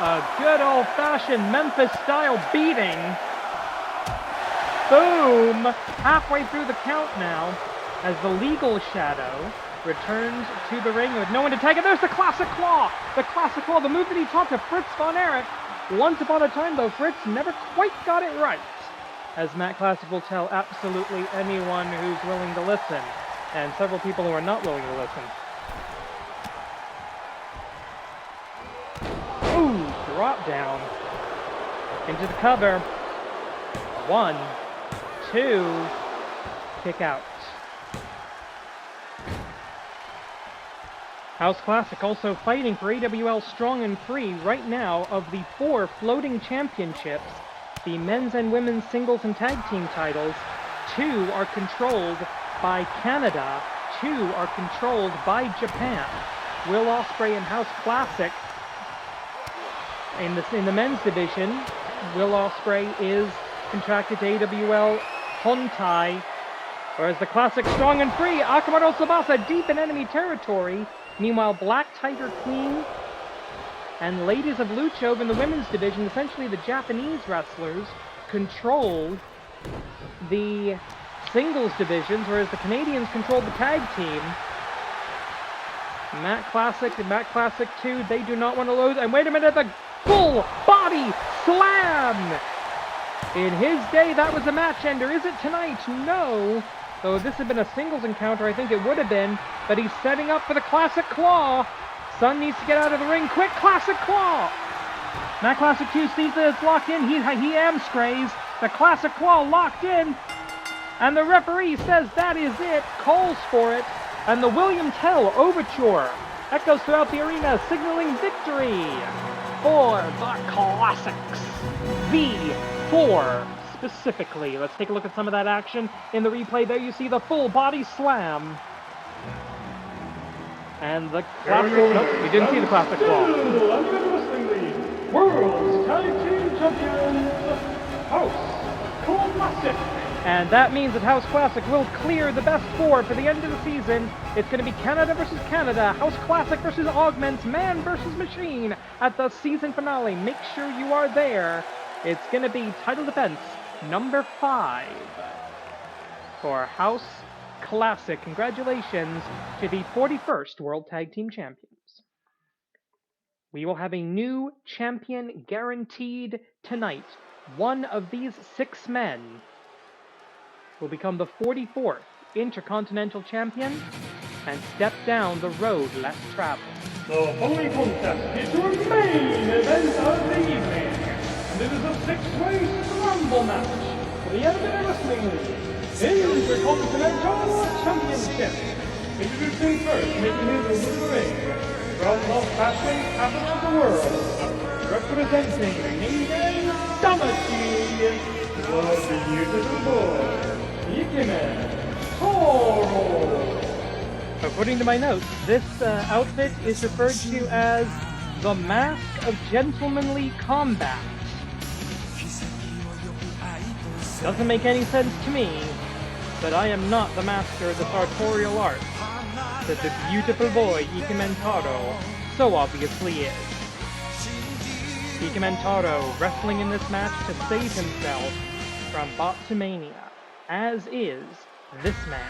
Speaker 1: a good old-fashioned Memphis-style beating. Boom! Halfway through the count now, as the legal shadow returns to the ring with no one to take it. There's the classic claw! The classic claw, the move that he taught to Fritz von Erich. Once upon a time, though, Fritz never quite got it right. As Matt Classic will tell absolutely anyone who's willing to listen, and several people who are not willing to listen. Ooh, drop down. Into the cover. 1, 2, kick out. House Classic also fighting for AWL Strong and Free right now. Of the 4 floating championships, the men's and women's singles and tag team titles, 2 are controlled by Canada, 2 are controlled by Japan. Will Ospreay and House Classic in the men's division. Will Ospreay is contracted to AWL Hontai, whereas the Classic Strong and Free, Akamaru Tsubasa deep in enemy territory. Meanwhile, Black Tiger Queen and Ladies of Lucha over in the women's division, essentially the Japanese wrestlers, control the singles divisions, whereas the Canadians control the tag team. Matt Classic and Matt Classic 2, they do not want to lose. And wait a minute, the full body slam! In his day, that was a match ender. Is it tonight? No. Though if this had been a singles encounter, I think it would have been. But he's setting up for the Classic Claw. Sun needs to get out of the ring. Quick, Classic Claw! Matt Classic 2 sees that it's locked in. He amscrays. The Classic Claw locked in. And the referee says that is it. Calls for it. And the William Tell Overture echoes throughout the arena, signaling victory for the Classics. V4 specifically. Let's take a look at some of that action. In the replay there you see the full body slam. And the classic... Nope, we didn't see the Classic Claw.
Speaker 2: World's Tag Team Champions, House Classic.
Speaker 1: And that means that House Classic will clear the best 4 for the end of the season. It's going to be Canada versus Canada, House Classic versus Augments, Man versus Machine at the season finale. Make sure you are there. It's going to be title defense number 5 for House Classic. Congratulations to the 41st World Tag Team Champions. We will have a new champion guaranteed tonight. One of these 6 men will become the 44th Intercontinental Champion and step down the road less traveled.
Speaker 2: The following contest is your main event of the evening, and it is a 6-way Scramble match for the Elevate Wrestling League Intercontinental Championship. Introducing first, making his way to the ring, from the fashion capital of the world, representing Ningen Damacy, the beautiful boy.
Speaker 1: According to my notes, this outfit is referred to as the Mask of Gentlemanly Combat. Doesn't make any sense to me, but I am not the master of the sartorial art that the beautiful boy Ikementaro so obviously is. Ikementaro wrestling in this match to save himself from Bottomania, as is this man.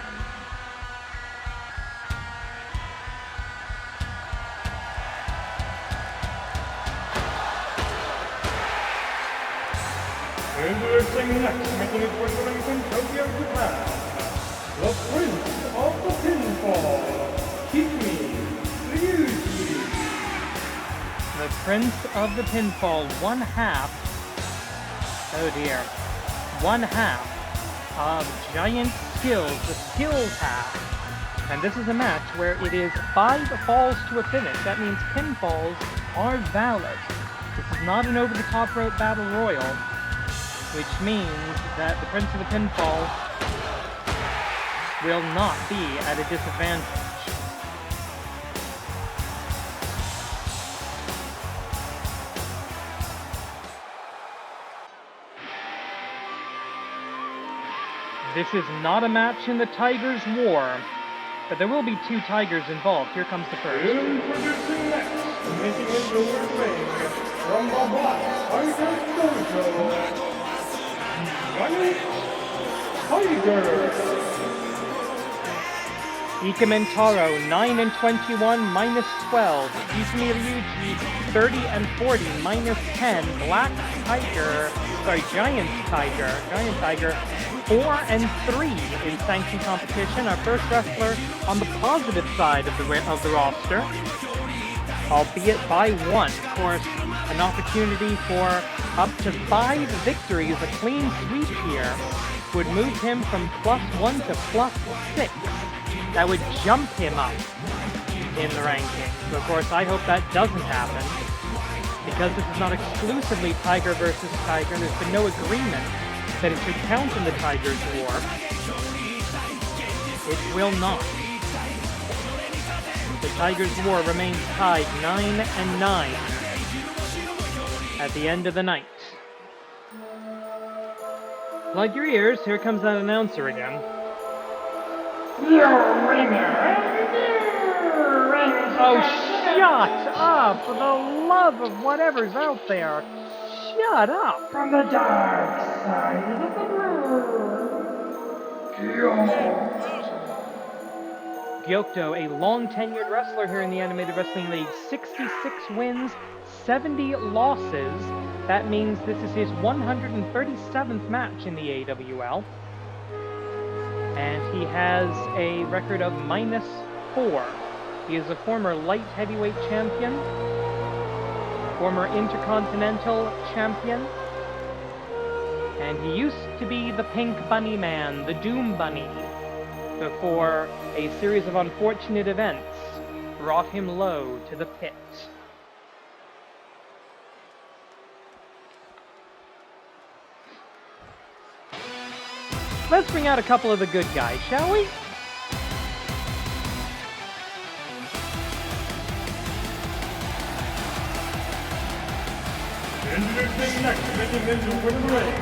Speaker 2: Introducing next, making his way to the ring from Tokyo, Japan, the Prince of the Pinfall, Ryuji.
Speaker 1: The Prince of the Pinfall, one half of Giant Skills, the Skills half. And this is a match where it is 5 falls to a finish. That means pinfalls are valid. This is not an over-the-top rope battle royal, which means that the Prince of the Pinfall will not be at a disadvantage. This is not a match in the Tigers' War, but there will be 2 Tigers involved. Here comes the first.
Speaker 2: Introducing next, making his way to the ring from the Black Tiger Dojo, Giant Tigress.
Speaker 1: Ikementaro, 9 and 21, minus 12. Izumi Ryuji, 30 and 40, minus 10. Giant Tiger, 4 and 3 in sanctioned competition. Our first wrestler on the positive side of the roster, albeit by 1. Of course, an opportunity for up to 5 victories, a clean sweep here, would move him from +1 to +6. That would jump him up in the rankings. So of course, I hope that doesn't happen. Because this is not exclusively Tiger versus Tiger, there's been no agreement that it should count in the Tigers' War. It will not. The Tigers' War remains tied 9 and 9 at the end of the night. Plug your ears, here comes that announcer again.
Speaker 2: Your winner.
Speaker 1: Oh, shut up! For the love of whatever's out there, shut up!
Speaker 2: From the dark side of the moon,
Speaker 1: Gyokto, a long-tenured wrestler here in the Animated Wrestling League, 66 wins, 70 losses. That means this is his 137th match in the AWL. And he has a record of -4. He is a former light heavyweight champion, former Intercontinental champion, and he used to be the Pink Bunny Man, the Doom Bunny, before a series of unfortunate events brought him low to the pit. Let's bring out a couple of the good guys, shall we?
Speaker 2: Introducing next, making his way to the ring,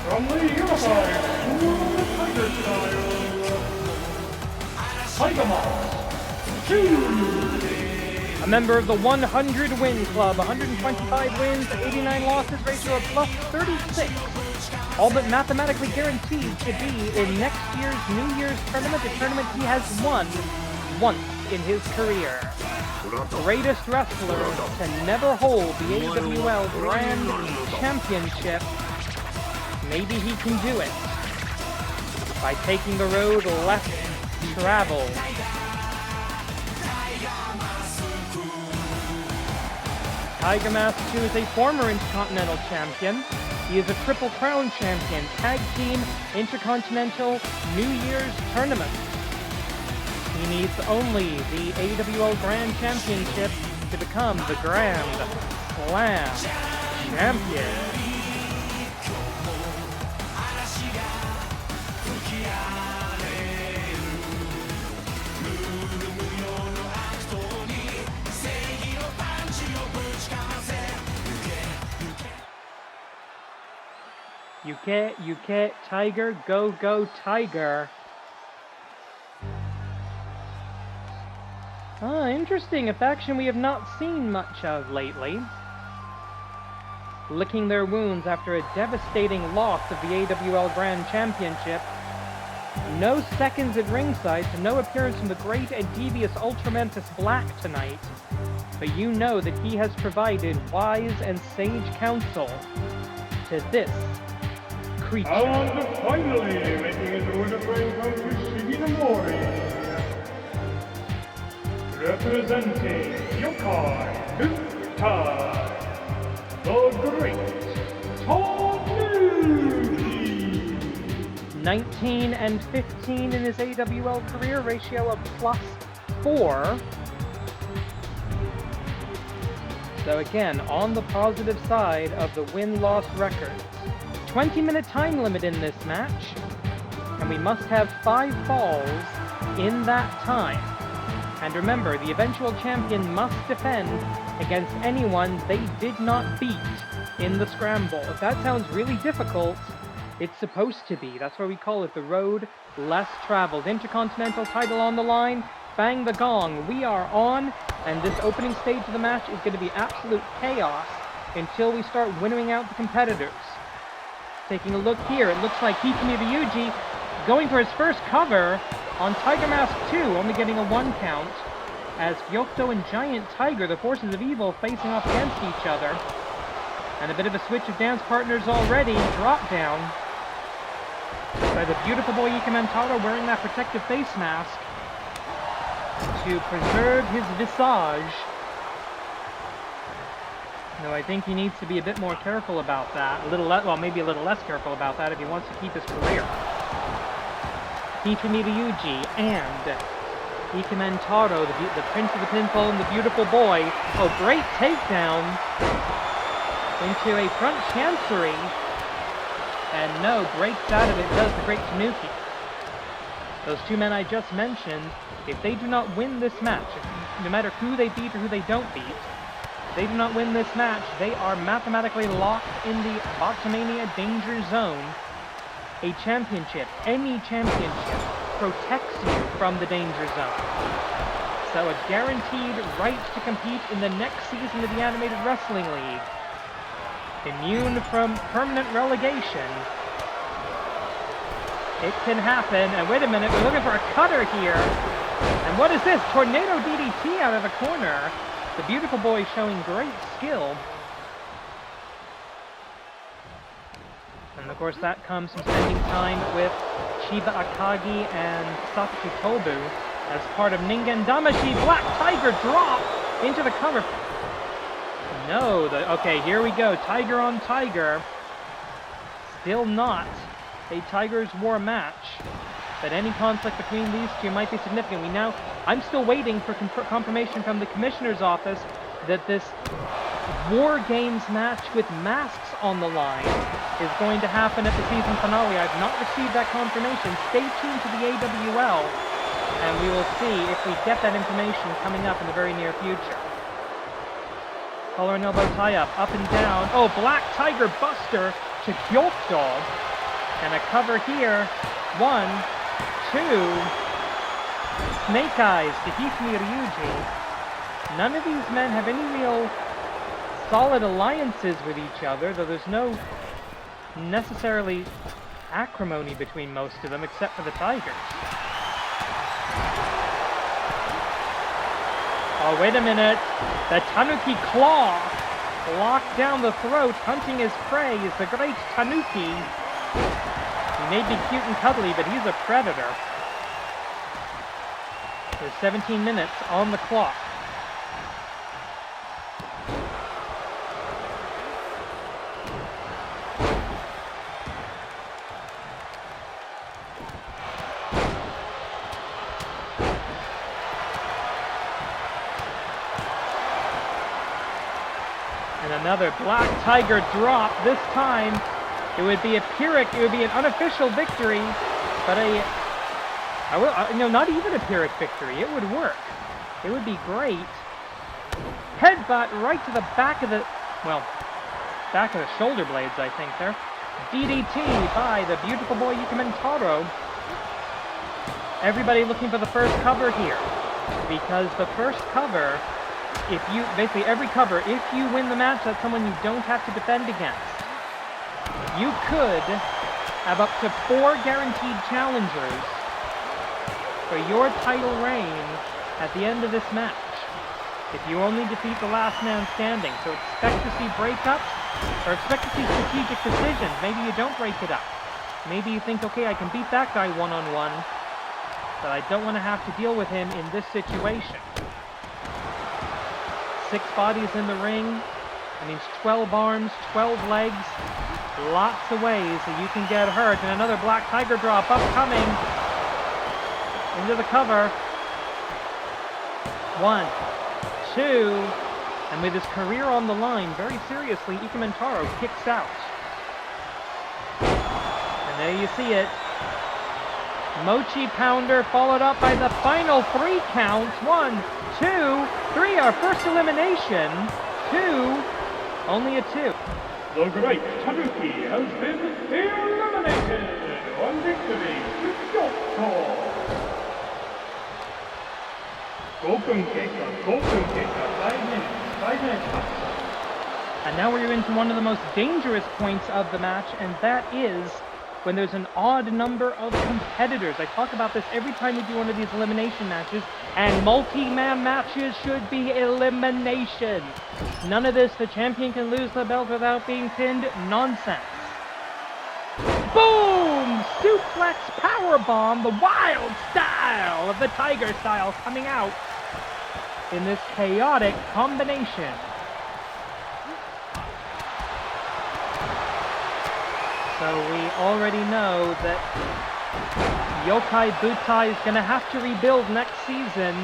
Speaker 2: from the unified School of the Tiger style, Tiger.
Speaker 1: A member of the 100 win club, 125 wins, 89 losses, ratio of +36. All but mathematically guaranteed to be in next year's New Year's tournament, a tournament he has won once in his career. Greatest wrestler to never hold the AWL Grand Championship. Maybe he can do it by taking the road less traveled. Tiger Mask 2 is a former Intercontinental champion. He is a Triple Crown champion, Tag Team, Intercontinental, New Year's Tournament. He needs only the AWL Grand Championship to become the Grand Slam Champion. Yuke, Tiger, go, Tiger. Ah, interesting. A faction we have not seen much of lately. Licking their wounds after a devastating loss of the AWL Grand Championship. No seconds at ringside, so no appearance from the great and devious Ultramantis Black tonight. But you know that he has provided wise and sage counsel to this creature.
Speaker 2: And finally, making his way to the ring from Shiginamori, representing Yokai Hontai, the Great Tanuki.
Speaker 1: 19 and 15 in his AWL career, ratio of +4. So again, on the positive side of the win-loss records. 20-minute time limit in this match, and we must have 5 falls in that time. And remember, the eventual champion must defend against anyone they did not beat in the Scramble. If that sounds really difficult, it's supposed to be. That's why we call it the road less traveled. Intercontinental title on the line. Bang the gong. We are on, and this opening stage of the match is going to be absolute chaos until we start winnowing out the competitors. Taking a look here, it looks like Kaminari-Hime going for his first cover on Tiger Mask 2, only getting a 1 count, as Gyokto and Giant Tiger, the forces of evil, facing off against each other. And a bit of a switch of dance partners already. Drop down by the beautiful boy Ikementaro wearing that protective face mask to preserve his visage. Though I think he needs to be a bit more careful about that. Well, maybe a little less careful about that if he wants to keep his career. Kaminari-Hime and Ikementaro, the Prince of the Pinfall and the beautiful boy. Oh, great takedown into a front chancery. And no, breaks out of it does the great Tanuki. Those two men I just mentioned, if they do not win this match, no matter who they beat or who they don't beat, if they do not win this match, they are mathematically locked in the Boxomania danger zone. A championship, any championship, protects you from the danger zone. So a guaranteed right to compete in the next season of the Animated Wrestling League. Immune from permanent relegation. It can happen. And wait a minute, we're looking for a cutter here. And what is this? Tornado DDT out of the corner. The beautiful boy showing great skill. And of course that comes from spending time with Chiba Akagi and Satoshi Tobu as part of Ningen Damashi. Black Tiger drop into the cover. No, okay, here we go. Tiger on Tiger. Still not a Tiger's War match. But any conflict between these two might be significant. I'm still waiting for confirmation from the Commissioner's office that this War Games match with masks on the line is going to happen at the season finale. I've not received that confirmation. Stay tuned to the AWL, and we will see if we get that information coming up in the very near future. Collar and elbow tie-up, up and down. Oh, Black Tiger Buster to Gyokto. And a cover here. 1, 2. Snake Eyes to Kaminari-Hime. None of these men have any real solid alliances with each other, though there's no necessarily acrimony between most of them, except for the Tigers. Oh, wait a minute. The Tanuki Claw locked down the throat, hunting his prey is the great Tanuki. He may be cute and cuddly, but he's a predator. There's 17 minutes on the clock. Another Black Tiger drop. This time, it would be a Pyrrhic. It would be an unofficial victory, but not even a Pyrrhic victory. It would work. It would be great. Headbutt right to the back of the shoulder blades, I think there. DDT by the beautiful boy Ikementaro. Everybody looking for the first cover here, because the first cover, every cover, if you win the match, that's someone you don't have to defend against. You could have up to 4 guaranteed challengers for your title reign at the end of this match, if you only defeat the last man standing. So expect to see breakups, or expect to see strategic decisions. Maybe you don't break it up. Maybe you think, okay, I can beat that guy one-on-one, but I don't want to have to deal with him in this situation. 6 bodies in the ring. That means 12 arms, 12 legs. Lots of ways that you can get hurt. And another Black Tiger drop upcoming. Into the cover. 1, 2. And with his career on the line, very seriously, Ikementaro kicks out. And there you see it. Mochi Pounder followed up by the final 3 counts. 1, 2, 3. Our first elimination. 2. Only a 2.
Speaker 2: The great Tanuki has been eliminated. On victory to Gyokto. Gokun Keika, 5 minutes.
Speaker 1: And now we're into one of the most dangerous points of the match, and that is when there's an odd number of competitors. I talk about this every time we do one of these elimination matches, and multi-man matches should be elimination. None of this, the champion can lose the belt without being pinned, nonsense. Boom! Suplex powerbomb, the wild style of the Tiger style coming out in this chaotic combination. So we already know that Yokai Butai is going to have to rebuild next season.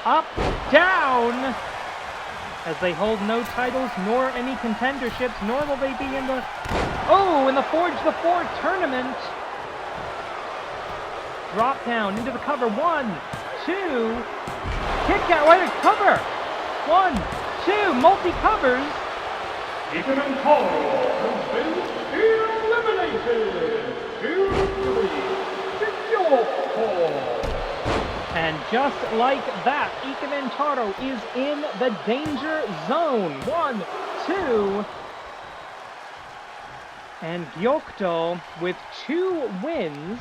Speaker 1: Up, down, as they hold no titles nor any contenderships, nor will they be in the Forge the Four tournament. Drop down into the cover. 1, 2, kick out, wait, cover. 1, 2, multi-covers.
Speaker 2: Intercontinental has been eliminated. 2-3.
Speaker 1: And just like that, Ikementaro is in the danger zone. 1, 2. And Gyokdo with 2 wins.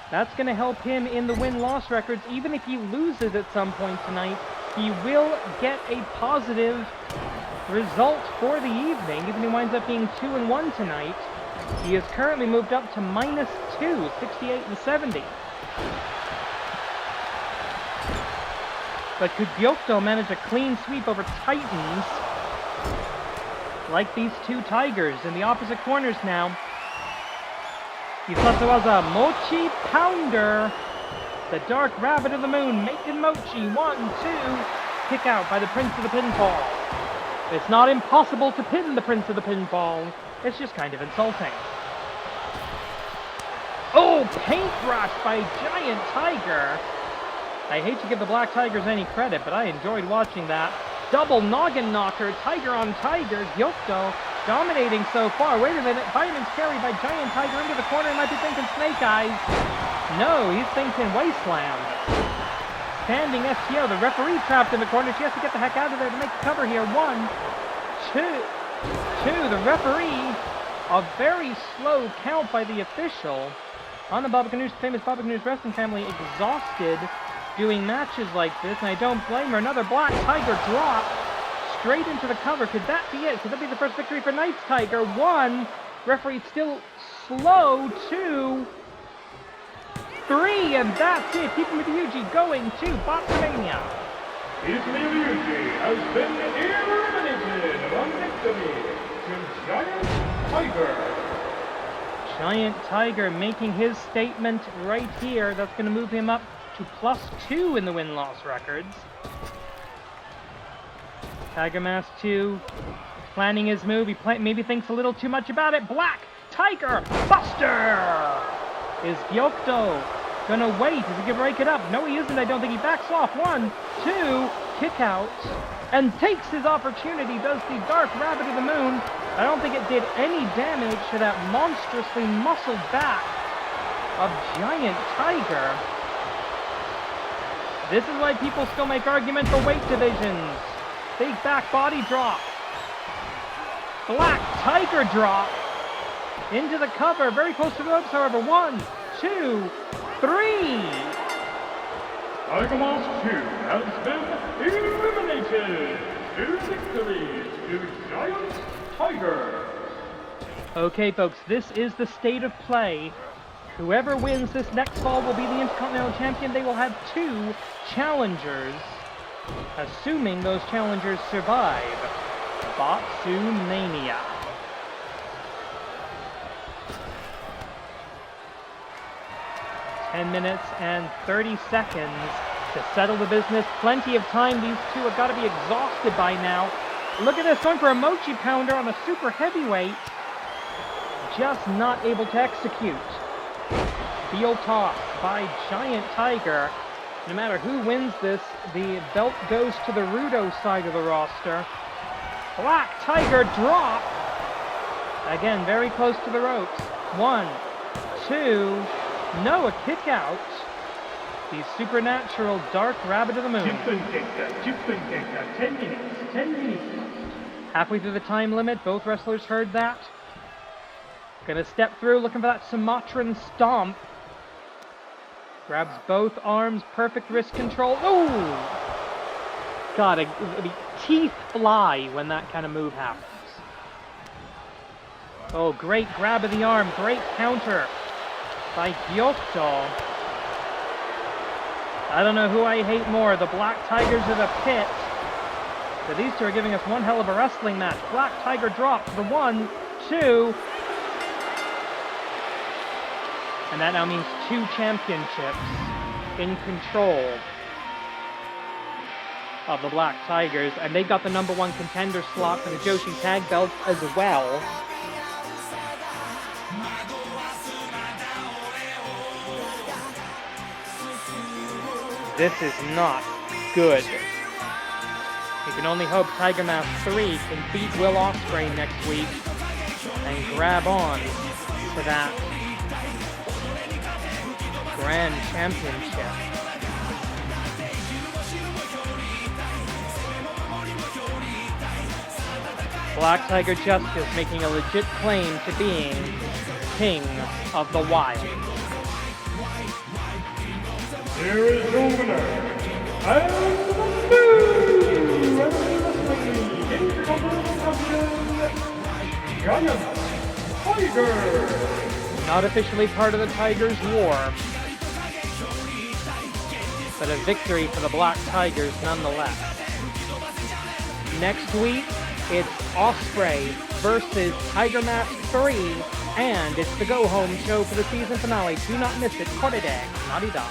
Speaker 1: That's going to help him in the win-loss records. Even if he loses at some point tonight, he will get a positive result for the evening. Even if he winds up being 2-1 tonight, he is currently moved up to -2, 68 and 70. But could Gyokdo manage a clean sweep over Titans like these 2 Tigers in the opposite corners now? Hisasawaza Mochi Pounder, the Dark Rabbit of the Moon, making Mochi. 1, 2, kick out by the Prince of the Pinfall. It's not impossible to pin the Prince of the Pinfall. It's just kind of insulting. Oh, paintbrush by Giant Tiger. I hate to give the Black Tigers any credit, but I enjoyed watching that. Double noggin knocker, Tiger on Tiger. Gyokdo dominating so far. Wait a minute, Vitamins carry by Giant Tiger into the corner. He might be thinking Snake Eyes. No, he's thinking Wasteland. Standing STO, the referee trapped in the corner. She has to get the heck out of there to make the cover here. 1, 2, the referee. A very slow count by the official. Anna Baba Ganoush, the famous Baba Ganoush wrestling family, exhausted doing matches like this, and I don't blame her. Another Black Tiger drop straight into the cover. Could that be it? Could that be the first victory for Knights Tiger? 1, referee still slow. 2, 3, and that's it. People with Yuji going to Botsmania.
Speaker 2: Yuji has been eliminated on victory to Giant Tiger.
Speaker 1: Giant Tiger making his statement right here. That's going to move him up to +2 in the win-loss records. Tiger Mask 2 planning his move. He maybe thinks a little too much about it. Black Tiger Buster! Is Gyokdo gonna wait? Is he gonna break it up? No, he isn't. I don't think he backs off. 1, 2, kick out, and takes his opportunity. Does the Dark Rabbit of the Moon. I don't think it did any damage to that monstrously muscled back of Giant Tiger. This is why people still make arguments for weight divisions. Big back body drop. Black Tiger drop. Into the cover. Very close to the ropes, however. 1, 2, 3.
Speaker 2: Tiger Mask 2 has been eliminated. 2 victories to Giant Tiger.
Speaker 1: Okay, folks, this is the state of play. Whoever wins this next fall will be the Intercontinental Champion. They will have 2 challengers, assuming those challengers survive Botsumania. Ten minutes and 30 seconds to settle the business. Plenty of time. These 2 have got to be exhausted by now. Look at this, going for a Mochi Pounder on a super heavyweight. Just not able to execute. Heel toss by Giant Tiger. No matter who wins this, the belt goes to the Rudo side of the roster. Black Tiger drop. Again, very close to the ropes. 1, 2, no, a kick out. The supernatural Dark Rabbit of the Moon.
Speaker 2: 10分経過 10 minutes 10 minutes.
Speaker 1: Halfway through the time limit, both wrestlers heard that. Gonna step through, looking for that Sumatran stomp. Grabs both arms, perfect wrist control. Oh! God, the teeth fly when that kind of move happens. Oh, great grab of the arm, great counter by Gyokto. I don't know who I hate more, the Black Tigers or the Pit. But these two are giving us one hell of a wrestling match. Black Tiger drops the 1, 2. And that now means 2 championships in control of the Black Tigers. And they got the #1 contender slot for the Joshi Tag Belts as well. This is not good. You can only hope Tiger Mask 3 can beat Will Ospreay next week and grab on to that Grand Championship. Black Tiger Justice making a legit claim to being King of the Wild.
Speaker 2: Here is your winner, and the new Intercontinental Champion, Tiger.
Speaker 1: Not officially part of the Tigers' war, but a victory for the Black Tigers nonetheless. Next week, it's Ospreay versus Tiger Mask 3, and it's the go-home show for the season finale. Do not miss it. Korede, Narida.